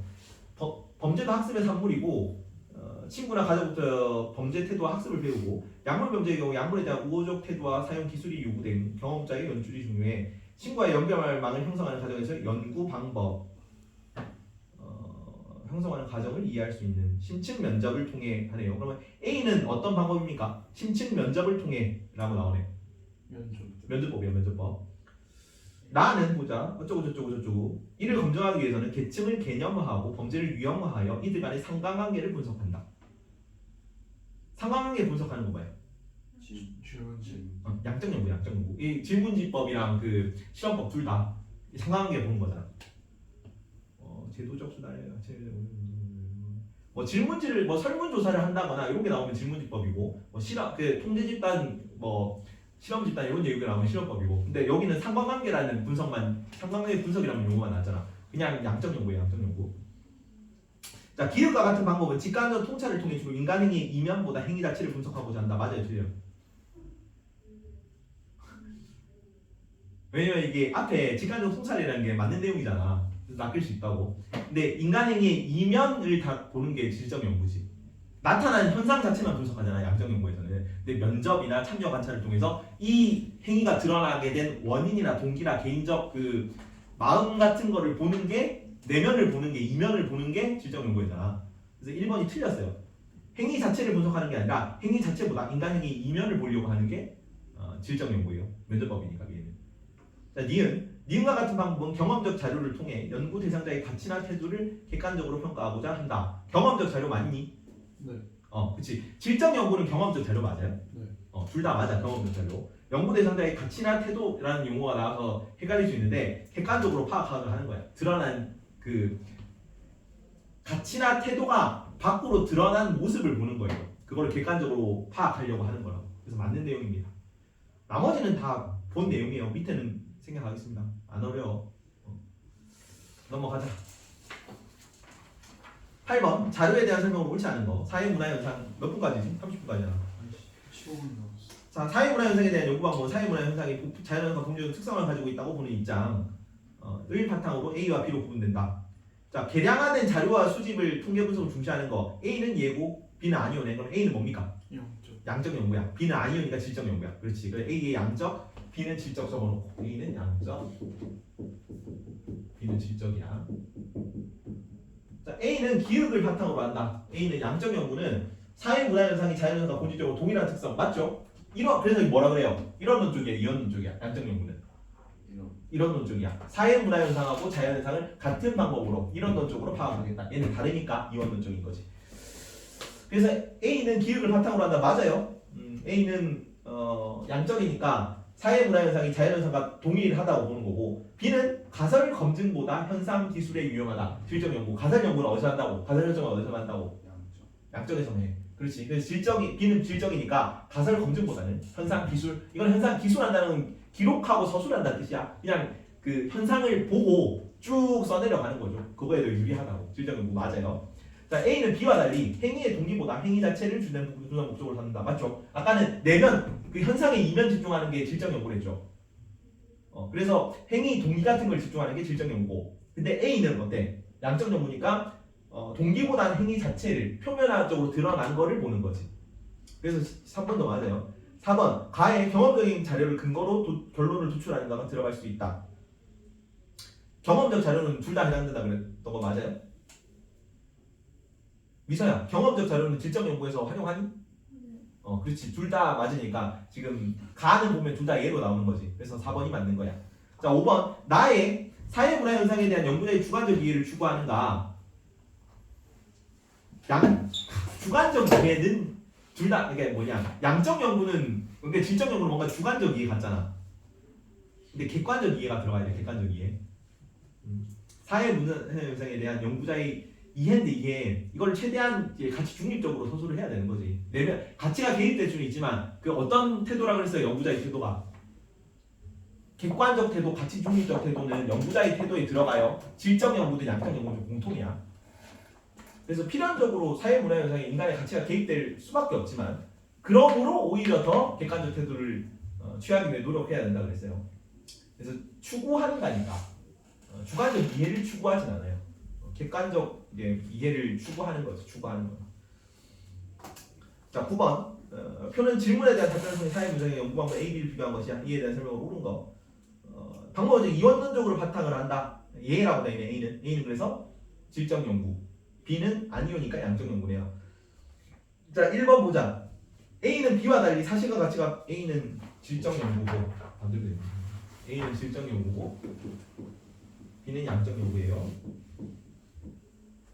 범죄도 학습의 산물이고 친구나 가족부터 범죄 태도와 학습을 배우고 약물 범죄의 경우 약물에 대한 우호적 태도와 사용 기술이 요구된 경험자의 연출이 중요해. 친구와의 연결망을 형성하는 과정에서 연구 방법 형성하는 과정을 이해할 수 있는 심층 면접을 통해 하네요. 그러면 A는 어떤 방법입니까? 심층 면접을 통해 라고 나오네. 면접법이야. 면접법. 나는 보자 어쩌고 저쩌고 저쩌고 이를 검증하기 위해서는 계층을 개념화하고 범죄를 유형화하여 이들 간의 상관관계를 분석한다. 상관관계 분석하는 거 봐요. 양적 연구, 양적 연구. 이 질문지법이랑 그 실험법 둘 다 상관관계 보는 거잖아. 제도적 수단에 뭐 질문지를 뭐 설문조사를 한다거나 이런 게 나오면 질문지법이고 뭐 실험 그 통제 집단 뭐 실험 집단 이런 얘기가 나오면 실험법이고. 근데 여기는 상관관계라는 분석만 상관관계 분석이라는 용어가 나왔잖아. 그냥 양적 연구예요. 양적 연구. 자, 기획과 같은 방법은 직관적 통찰을 통해 주로 인간행위의 이면보다 행위 자체를 분석하고자 한다. 맞아요, 틀려요. 왜냐면 이게 앞에 직관적 통찰이라는 게 맞는 내용이잖아. 그래서 낚일 수 있다고. 근데 인간행위의 이면을 다 보는 게 질적 연구지. 나타나는 현상 자체만 분석하잖아, 양적 연구에서는. 근데 면접이나 참여 관찰을 통해서 이 행위가 드러나게 된 원인이나 동기나 개인적 그 마음 같은 거를 보는 게 내면을 보는 게 이면을 보는 게 질적 연구잖아. 그래서 1번이 틀렸어요. 행위 자체를 분석하는 게 아니라 행위 자체보다 인간 행위 이면을 보려고 하는 게 질적 연구예요. 면접법이니까 얘는. 자, 니은과 같은 방법은 경험적 자료를 통해 연구 대상자의 가치나 태도를 객관적으로 평가하고자 한다. 경험적 자료 맞니? 네. 그치. 질적 연구는 경험적 자료 맞아요? 네. 둘 다 맞아. 경험적 자료. 연구 대상자의 가치나 태도라는 용어가 나와서 헷갈릴 수 있는데 객관적으로 파악하려 하는 거야. 드러난 그 가치나 태도가 밖으로 드러난 모습을 보는 거예요. 그걸 객관적으로 파악하려고 하는 거라고. 그래서 맞는 내용입니다. 나머지는 다 본 내용이에요. 밑에는 생각하겠습니다. 안 어려워. 넘어가자. 8번 자료에 대한 설명으로 옳지 않은 거. 사회문화현상 몇 분까지지? 30분까지잖아. 15분 남았어. 자, 사회문화현상에 대한 연구 방법은 사회문화현상이 자연현상과 동질적 특성을 가지고 있다고 보는 입장을 바탕으로 A와 B로 구분된다. 자, 개량화된 자료와 수집을 통계 분석을 중시하는 거. A는 예고, B는 아니오네. 그럼 A는 뭡니까? 양적 연구야. B는 아니오니까 질적 연구야. 그렇지. 그래 A의 양적, B는 질적 적어놓고 A는 양적, B는 질적이야. 자, A는 기획을 바탕으로 한다. A는 양적 연구는 사회문화현상이 자연현상과 본질적으로 동일한 특성 맞죠? 그래서 뭐라 그래요? 이론론 쪽이야, 이론론 쪽이야. 양적 연구는 이론론 쪽이야. 사회문화현상하고 자연현상을 같은 방법으로 이론론 쪽으로 파악하겠다. 얘는 다르니까 이원론 쪽인 거지. 그래서 A는 기획을 바탕으로 한다. 맞아요. A는 양적이니까 사회문화현상이 자연현상과 동일하다고 보는 거고, B는 가설 검증보다 현상 기술에 유용하다. 질적 연구. 가설 연구는 어디서 한다고? 가설 결정은 어디서 한다고? 양적에서 해. 그렇지. 그래서 B는 질적이니까 가설 검증보다는 현상 기술. 이건 현상 기술한다는 기록하고 서술한다는 뜻이야. 그냥 그 현상을 보고 쭉 써내려가는 거죠. 그거에 더 유리하다고. 질적 연구 맞아요. 자, A는 B와 달리 행위의 동기보다 행위 자체를 주는 목적으로 삼는다. 맞죠? 아까는 내면, 그 현상의 이면 집중하는 게 질적 연구를 했죠. 그래서 행위 동기 같은 걸 집중하는 게 질적 연구고, 근데 A는 어때? 양적 연구니까 동기보다는 행위 자체를 표면화적으로 드러난 거를 보는 거지. 그래서 3번도 맞아요. 4번 가의 경험적인 자료를 근거로 결론을 도출하는 거가 들어갈 수 있다. 경험적 자료는 둘 다 해당된다 그랬던 거 맞아요? 미서야, 경험적 자료는 질적 연구에서 활용하니? 그렇지. 둘 다 맞으니까 지금 가는 보면 둘 다 예로 나오는 거지. 그래서 4번이 맞는 거야. 자, 5번. 나의 사회 문화 현상에 대한 연구자의 주관적 이해를 추구하는가? 주관적 이해는 둘 다 이게 뭐냐? 양적 연구는 근데 질적 연구는 뭔가 주관적 이해 같잖아. 근데 객관적 이해가 들어가야 돼. 객관적 이해. 사회 문화 현상에 대한 연구자의 이해인데 이걸 최대한 이제 같이 중립적으로 서술을 해야 되는 거지. 내면 가치가 개입될 수는 있지만 그 어떤 태도라 그랬어요? 연구자의 태도가 객관적 태도, 가치 중립적 태도는 연구자의 태도에 들어가요. 질적 연구든 양적 연구든 공통이야. 그래서 필연적으로 사회 문화 현상에 인간의 가치가 개입될 수밖에 없지만 그러므로 오히려 더 객관적 태도를 취하기 위해 노력해야 된다 그랬어요. 그래서 추구하는 거니까 주관적 이해를 추구하진 않아요. 객관적 이해를 추구하는 거죠. 추구하는 거. 자, 9번. 표는 질문에 대한 답변을 통해 사회 문제의 연구 방법 A, B를 비교한 것이야. 이에 대한 설명을 옳은 거. 방법은 이원론적으로 바탕을 한다. 예라고 되어 있네. A는 그래서 질적 연구. B는 아니오니까 양적 연구네요. 자, 1번 보자. A는 B와 달리 사실과 가치가 A는 질적 연구고 반대로 됩니다. A는 질적 연구고 B는 양적 연구예요.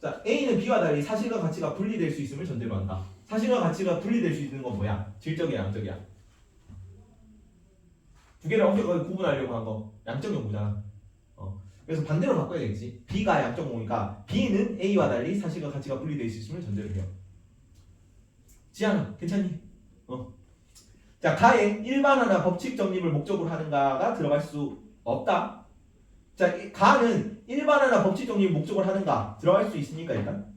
자, A는 B와 달리 사실과 가치가 분리될 수 있음을 전제로 한다. 사실과 가치가 분리될 수 있는 건 뭐야? 질적이야, 양적이야? 두 개를 엄격하게 구분하려고 한 거. 양적 연구잖아. 그래서 반대로 바꿔야겠지. B가 양적 연구니까 B는 A와 달리 사실과 가치가 분리될 수 있음을 전제로 해요. 지안아, 괜찮니? 자, 가에 일반화나 법칙 정립을 목적으로 하는가가 들어갈 수 없다. 자, 가는 일반화나 법칙 정립을 목적으로 하는가 들어갈 수 있으니까 일단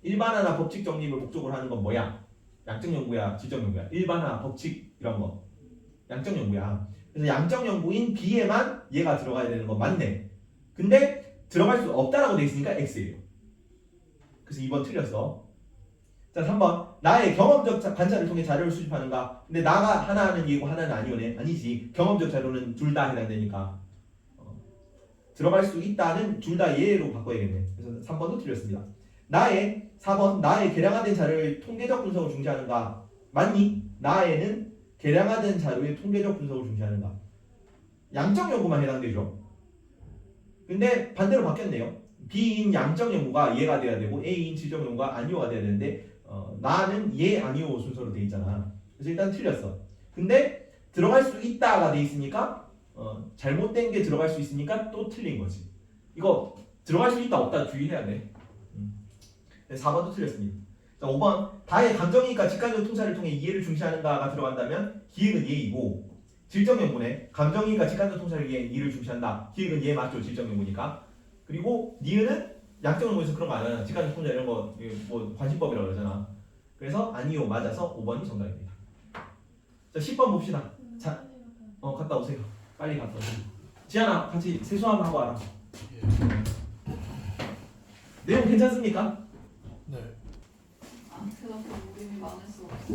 일반화나 법칙 정립을 목적으로 하는 건 뭐야? 양적 연구야, 질적 연구야? 일반화, 법칙 이런 거 양적 연구야. 그래서 양적 연구인 B에만 얘가 들어가야 되는 건 맞네. 근데 들어갈 수 없다라고 돼 있으니까 X예요. 그래서 2번 틀렸어. 자, 3번. 나의 경험적 관찰을 통해 자료를 수집하는가? 근데 나가 하나는 얘고 하나는 아니오네. 아니지. 경험적 자료는 둘 다 해당되니까 들어갈 수 있다는 둘 다 예로 바꿔야겠네. 그래서 3번도 틀렸습니다. 4번. 나의 개량화된 자료의 통계적 분석을 중시하는가? 맞니? 나에는 개량화된 자료의 통계적 분석을 중시하는가? 양적 연구만 해당되죠. 근데 반대로 바뀌었네요. B인 양적 연구가 예가 돼야 되고 A인 질적 연구가 아니오가 돼야 되는데 나는 예 아니오 순서로 돼 있잖아. 그래서 일단 틀렸어. 근데 들어갈 수 있다가 돼 있으니까 잘못된 게 들어갈 수 있으니까 또 틀린 거지. 이거 들어갈 수 있다 없다 주의해야 돼. 4번도 틀렸습니다. 자, 5번. 다의 감정이익과 직관적 통찰을 통해 이해를 중시하는가가 들어간다면 기획은 예이고 질적 연구네. 감정이익과 직관적 통찰을 위해 이해를 중시한다. 기획은 예 맞죠. 질적 연구니까. 그리고 니은은 양적 연구에서 그런 거 안 하잖아. 직관적 통찰 이런 거 뭐 관심법이라고 그러잖아. 그래서 아니요 맞아서 5번이 정답입니다. 자, 10번 봅시다. 자, 갔다 오세요. 빨리 갔다 오세요. 지안아 같이 세수하면 하고 와라. 내용 괜찮습니까? 네. 그렇게 무림이 많을 수 없어.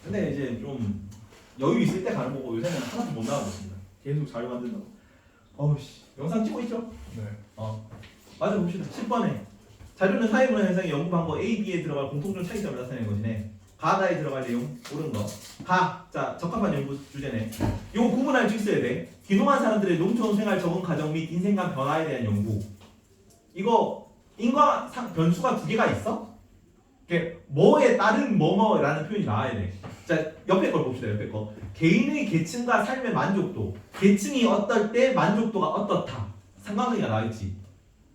근데 이제 좀 여유 있을 때 가는 거고 요새는 하나도 못 나가고 있습니다. 계속 자료 만든다고. 어우씨, 영상 찍고 있죠? 네. 맞아 봅시다. 10번에 자료는 사회문화 현상의 연구 방법 A, B에 들어갈 공통적 차이점을 나타내는 것이네. 가다에 들어갈 내용 옳은 거. 자, 적합한 연구 주제네. 요거 구분할 수 있어야 돼. 귀농한 사람들의 농촌 생활 적응 과정 및 인생관 변화에 대한 연구. 이거 인과 변수가 두 개가 있어? 뭐에 따른 뭐뭐라는 표현이 나와야 돼. 자, 옆에 걸 봅시다. 옆에 거. 개인의 계층과 삶의 만족도. 계층이 어떨 때 만족도가 어떻다. 상관관계가 나와있지.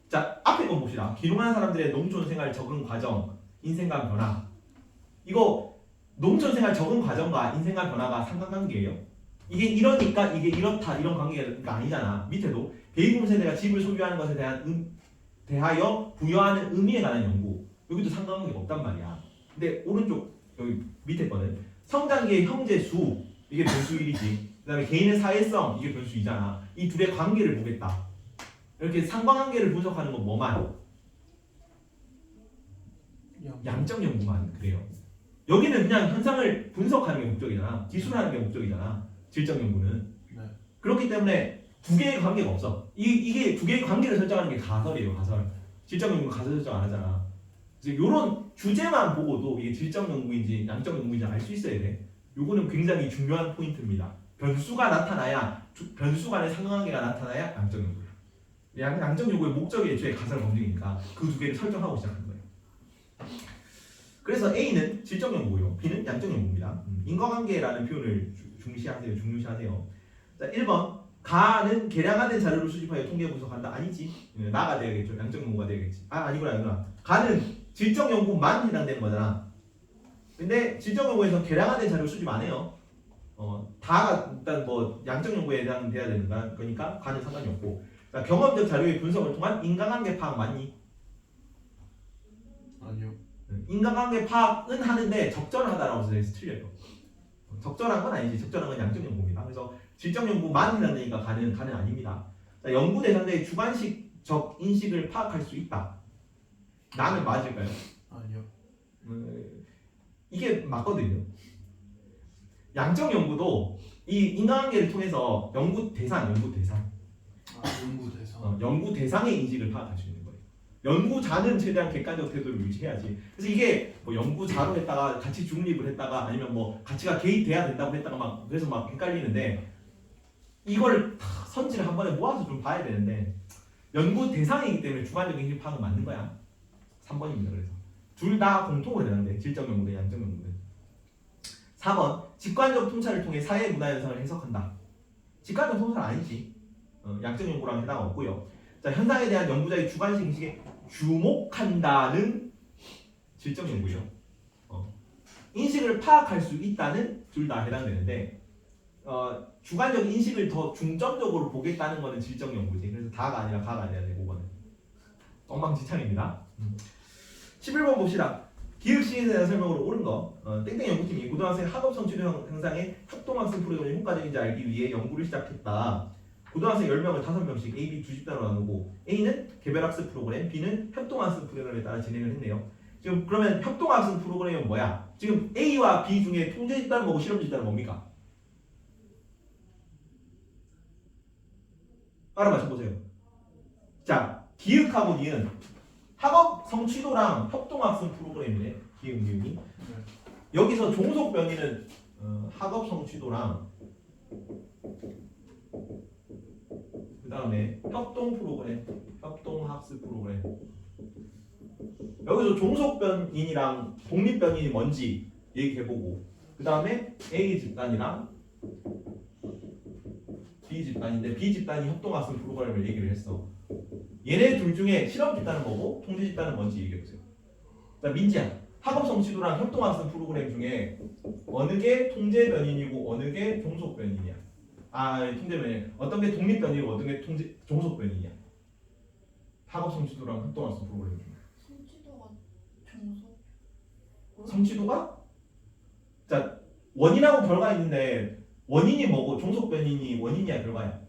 자, 앞에 거 봅시다. 귀농한 사람들의 농촌 생활 적응 과정, 인생관 변화. 이거 농촌 생활 적응 과정과 인생관 변화가 상관관계예요. 이게 이러니까 이게 이렇다 이런 관계가 아니잖아. 밑에도 베이비 세대가 집을 소유하는 것에 대하여 부여하는 의미에 관한 연구. 여기도 상관관계가 없단 말이야. 근데 오른쪽 여기 밑에 거는 성장기의 형제 수 이게 변수 1이지. 그다음에 개인의 사회성 이게 변수 2잖아. 이 둘의 관계를 보겠다. 이렇게 상관관계를 분석하는 건 뭐만? 양적 연구만 그래요. 여기는 그냥 현상을 분석하는 게 목적이잖아. 기술하는 게 목적이잖아. 질적 연구는. 네. 그렇기 때문에 두 개의 관계가 없어. 이게 두 개의 관계를 설정하는 게 가설이에요. 가설. 질적 연구는 가설 설정 안 하잖아. 이제 이런 주제만 보고도 이게 질적 연구인지 양적 연구인지 알 수 있어야 돼. 요거는 굉장히 중요한 포인트입니다. 변수가 나타나야 변수 간의 상관관계가 나타나야 양적 연구예요. 양적 연구의 목적이 애초에 가설 검증이니까 그 두 개를 설정하고 시작한 거예요. 그래서 A는 질적 연구고요. B는 양적 연구입니다. 인과관계라는 표현을 중요시하세요. 자, 1번 가는 개량화된 자료를 수집하여 통계 분석한다. 아니지. 나가 돼야겠죠. 양적 연구가 돼야겠지. 아니구나. 가는 질적 연구만 해당되는 거잖아. 근데 질적 연구에서 개량화된 자료 수집 안 해요. 다가 일단 뭐 양적 연구에 해당돼야 되는 거니까 가는 상관이 없고. 자, 경험적 자료의 분석을 통한 인과관계 파악 맞니? 아니요. 인과관계 파악은 하는데 적절하다라고 해서 틀려요. 적절한 건 아니지. 적절한 건 양적 연구입니다. 그래서 질적 연구만 해당되니까 가는 아닙니다. 자, 연구 대상자의 주관식적 인식을 파악할 수 있다. 나는 맞을까요? 아니요. 이게 맞거든요. 양적 연구도 이 인과관계를 통해서 연구 대상 연구 대상. 연구 대상의 인식을 파악할 수 있는 거예요. 연구자는 최대한 객관적 태도를 유지해야지. 그래서 이게 뭐 연구자로 했다가 가치 중립을 했다가 아니면 뭐 가치가 개입돼야 된다고 했다가 그래서 막 헷갈리는데 이걸 다 선지를 한 번에 모아서 좀 봐야 되는데 연구 대상이기 때문에 주관적인 인식 파악은 맞는 거야. 3번입니다. 그래서 둘 다 공통으로 해당돼. 질적 연구든 양적 연구든. 4번 직관적 통찰을 통해 사회 문화 현상을 해석한다. 직관적 통찰 아니지. 양적 연구랑 해당 없고요. 자, 현상에 대한 연구자의 주관식 인식에 주목한다는 질적 연구죠. 인식을 파악할 수 있다는 둘 다 해당되는데 주관적 인식을 더 중점적으로 보겠다는 거는 질적 연구지. 그래서 다가 아니라 가가 아니야 돼. 그거는 엉망진창입니다. 11번 봅시다. 기획시에 대한 설명으로 옳은 거. 땡땡 연구팀이 고등학생 학업 성취 향상에 협동학습 프로그램이 효과적인지 알기 위해 연구를 시작했다. 고등학생 10명을 5명씩 A, B 두 집단으로 나누고 A는 개별학습 프로그램, B는 협동학습 프로그램에 따라 진행을 했네요. 지금 그러면 협동학습 프로그램은 뭐야? 지금 A와 B 중에 통제 집단은 뭐고 실험 집단은 뭡니까? 알아 맞춰보세요. 자, 기획하고 니은 학업 성취도랑 협동학습 프로그램이네. 기획 니은이. 여기서 종속 변이는 학업 성취도랑 그 다음에 협동 프로그램, 협동 학습 프로그램. 여기서 종속 변인이랑 독립 변인이 뭔지 얘기해보고, 그 다음에 A 집단이랑 B 집단인데 B 집단이 협동 학습 프로그램을 얘기를 했어. 얘네 둘 중에 실험 집단은 뭐고 통제 집단은 뭔지 얘기해보세요. 자, 민지야, 학업 성취도랑 협동 학습 프로그램 중에 어느 게 통제 변인이고 어느 게 종속 변인이야? 통제 변인. 어떤 게 독립 변이고 어떤 게 종속 변이냐? 학업 성취도랑 협동 학습 프로그램 중에. 성취도가 종속. 성취도가? 자, 원인하고 결과 있는데 원인이 뭐고 종속 변인이 원인이야 결과야?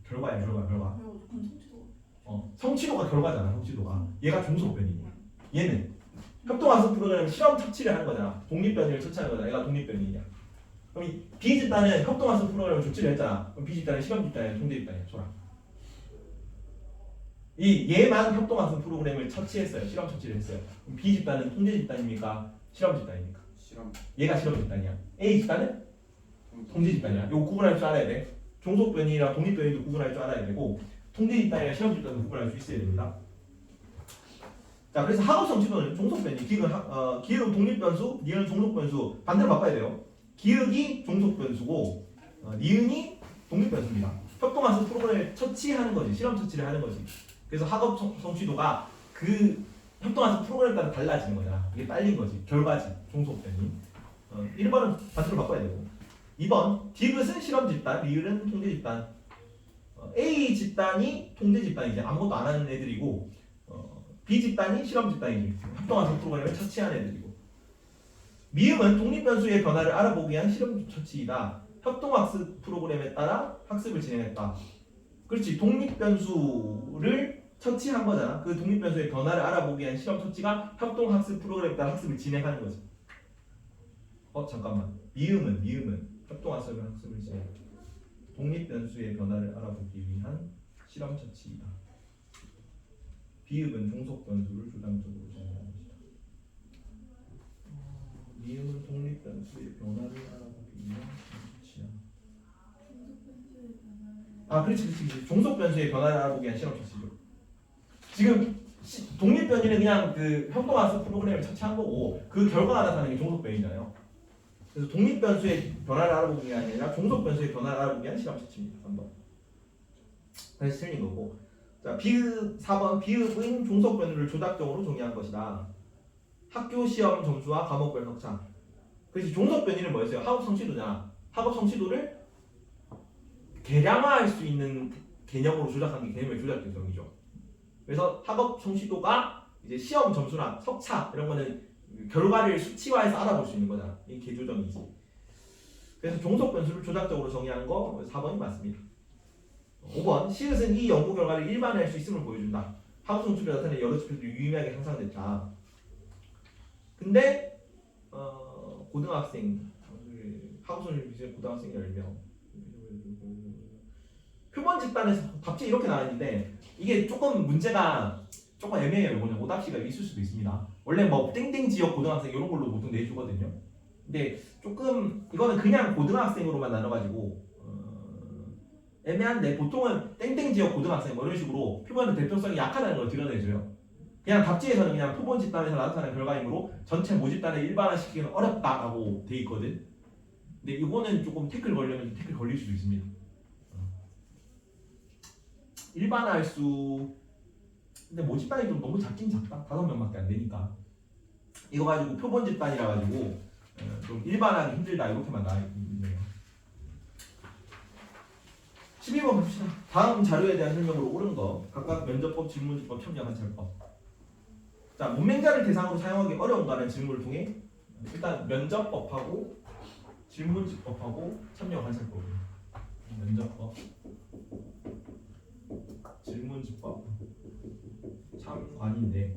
결과. 그럼 성취도가. 성취도가 결과잖아. 성취도가. 얘가 종속 변인이야. 얘는 협동 학습 프로그램 실험 처치를 하는 거잖아. 독립 변이를 처치하는 거잖아. 얘가 독립 변인이야. 그럼 이 B 집단은 협동학습 프로그램을 조치를 했잖아. 그럼 B 집단은 실험 집단이야, 통제 집단이야, 소라. 얘만 협동학습 프로그램을 처치했어요. 실험 처치를 했어요. 그럼 B 집단은 통제 집단입니까? 실험 집단입니까? 실험. 얘가 실험 집단이야. A 집단은 통제 집단이야. 이거 구분할 줄 알아야 돼. 종속 변이랑 독립 변이도 구분할 줄 알아야 되고 통제 집단이랑 실험 집단도 구분할 수 있어야 됩니다. 자, 그래서 학업 성취도는 종속 변이, 기획은 독립 변수, 니은은 종속 변수 반대로 바꿔야 돼요. 기획이 종속 변수고 니은이 독립 변수입니다. 협동학습 프로그램을 처치하는 거지, 실험 처치를 하는 거지. 그래서 학업 성취도가 그 협동학습 프로그램에 따라 달라지는 거잖아. 이게 딸린 거지, 결과지, 종속 변이. 1번은 반대로 바꿔야 되고 2번 디귿은 실험 집단, 리을은 통제 집단. A 집단이 통제 집단이지, 아무것도 안 하는 애들이고 B 집단이 실험 집단이지, 협동학습 프로그램을 처치하는 애들이고. 미음은 독립 변수의 변화를 알아보기 위한 실험 처치이다. 협동학습 프로그램에 따라 학습을 진행했다. 그렇지, 독립 변수를 처치한 거잖아. 그 독립 변수의 변화를 알아보기 위한 실험 처치가 협동학습 프로그램에 따라 학습을 진행하는 거지. 잠깐만. 미음은 협동학습을 진행. 독립 변수의 변화를 알아보기 위한 실험 처치이다. 비읍은 종속 변수를 조장적으로 정의하는 것이다. 미음은 독립 변수의 변화를 알아보기 위한 장치야. 그렇지. 종속 변수의 변화를 알아보기 위한 실험 처치죠. 지금 독립 변이는 그냥 그 협동학습 프로그램을 처치한 거고 그 결과가 나타나는 게 종속 변이잖아요. 그래서 독립 변수의 변화를 알아보기 위한 게 아니라 종속 변수의 변화를 알아보기 위한 실험 처치입니다. 3번. 그래서 틀린 거고. 자, 비읍 4번 비읍은 종속 변수를 조작적으로 정의한 것이다. 학교 시험 점수와 과목별 격차. 그래서 종속 변이는 뭐였어요? 학업 성취도잖아. 학업 성취도를 계량화할 수 있는 개념으로 조작한 게 개념의 조작적 정의죠. 그래서 학업 성취도가 이제 시험 점수나 석차 이런 거는 결과를 수치화해서 알아볼 수 있는 거잖아. 이게 개조정이지. 그래서 종속 변수를 조작적으로 정의한 거 4번이 맞습니다. 5번 시읒은 이 연구 결과를 일반화할 수 있음을 보여준다. 학업 성취를 나타내는 여러 지표들이 유의미하게 향상됐다. 근데 고등학생 학업 성취 고등학생 10명 표본 집단에서 답지 이렇게 나왔는데 이게 조금 문제가 조금 애매해요. 이거는 오답시가 있을 수도 있습니다. 원래 뭐 땡땡 지역 고등학생 이런 걸로 보통 내주거든요. 근데 조금 이거는 그냥 고등학생으로만 나눠가지고 애매한데 보통은 땡땡 지역 고등학생 뭐 이런 식으로 표본의 대표성이 약하다는 걸 드러내줘요. 그냥 답지에서는 그냥 표본 집단에서 나타나는 결과이므로 전체 모집단을 일반화시키기는 어렵다라고 돼 있거든. 근데 이거는 조금 태클 걸려면 태클 걸릴 수도 있습니다. 일반화할 수 근데 모집단이 좀 너무 작긴 작다. 5명밖에 안 되니까 이거 가지고 표본 집단이라 가지고 좀 일반화하기 힘들다 이렇게만 나와 있네요. 12번 봅시다. 다음 자료에 대한 설명으로 옳은 거 각각 면접법, 질문지법, 참여 관찰법. 자, 문맹자를 대상으로 사용하기 어려운가라는 질문을 통해 일단 면접법하고 질문지법하고 참여 관찰법. 면접법, 질문지법, 참관인데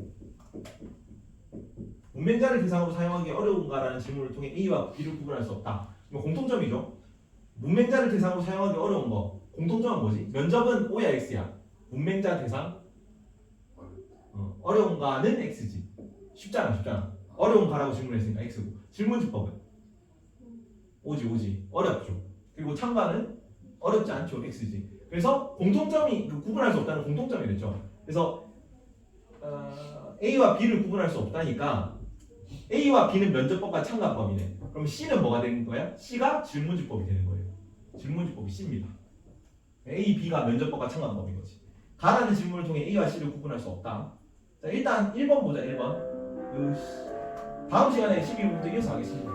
문맹자를 대상으로 사용하기 어려운가라는 질문을 통해 A와 B를 구분할 수 없다. 이거 공통점이죠. 문맹자를 대상으로 사용하기 어려운 거 공통점은 뭐지? 면접은 O야 X야. 문맹자 대상 어려운가는 X지. 쉽잖아. 어려운가라고 질문했으니까 X고. 질문지법은 오지. 어렵죠. 그리고 참관은 어렵지 않죠. X지. 그래서 공통점이 구분할 수 없다는 공통점이 됐죠. 그래서 A와 B를 구분할 수 없다니까 A와 B는 면접법과 참관법이네. 그럼 C는 뭐가 되는 거야? C가 질문지법이 되는 거예요. 질문지법이 C입니다. A, B가 면접법과 참관법인 거지. 가라는 질문을 통해 A와 C를 구분할 수 없다. 자, 일단 1번 보자. 1번. 다음 시간에 12분부터 이어서 하겠습니다.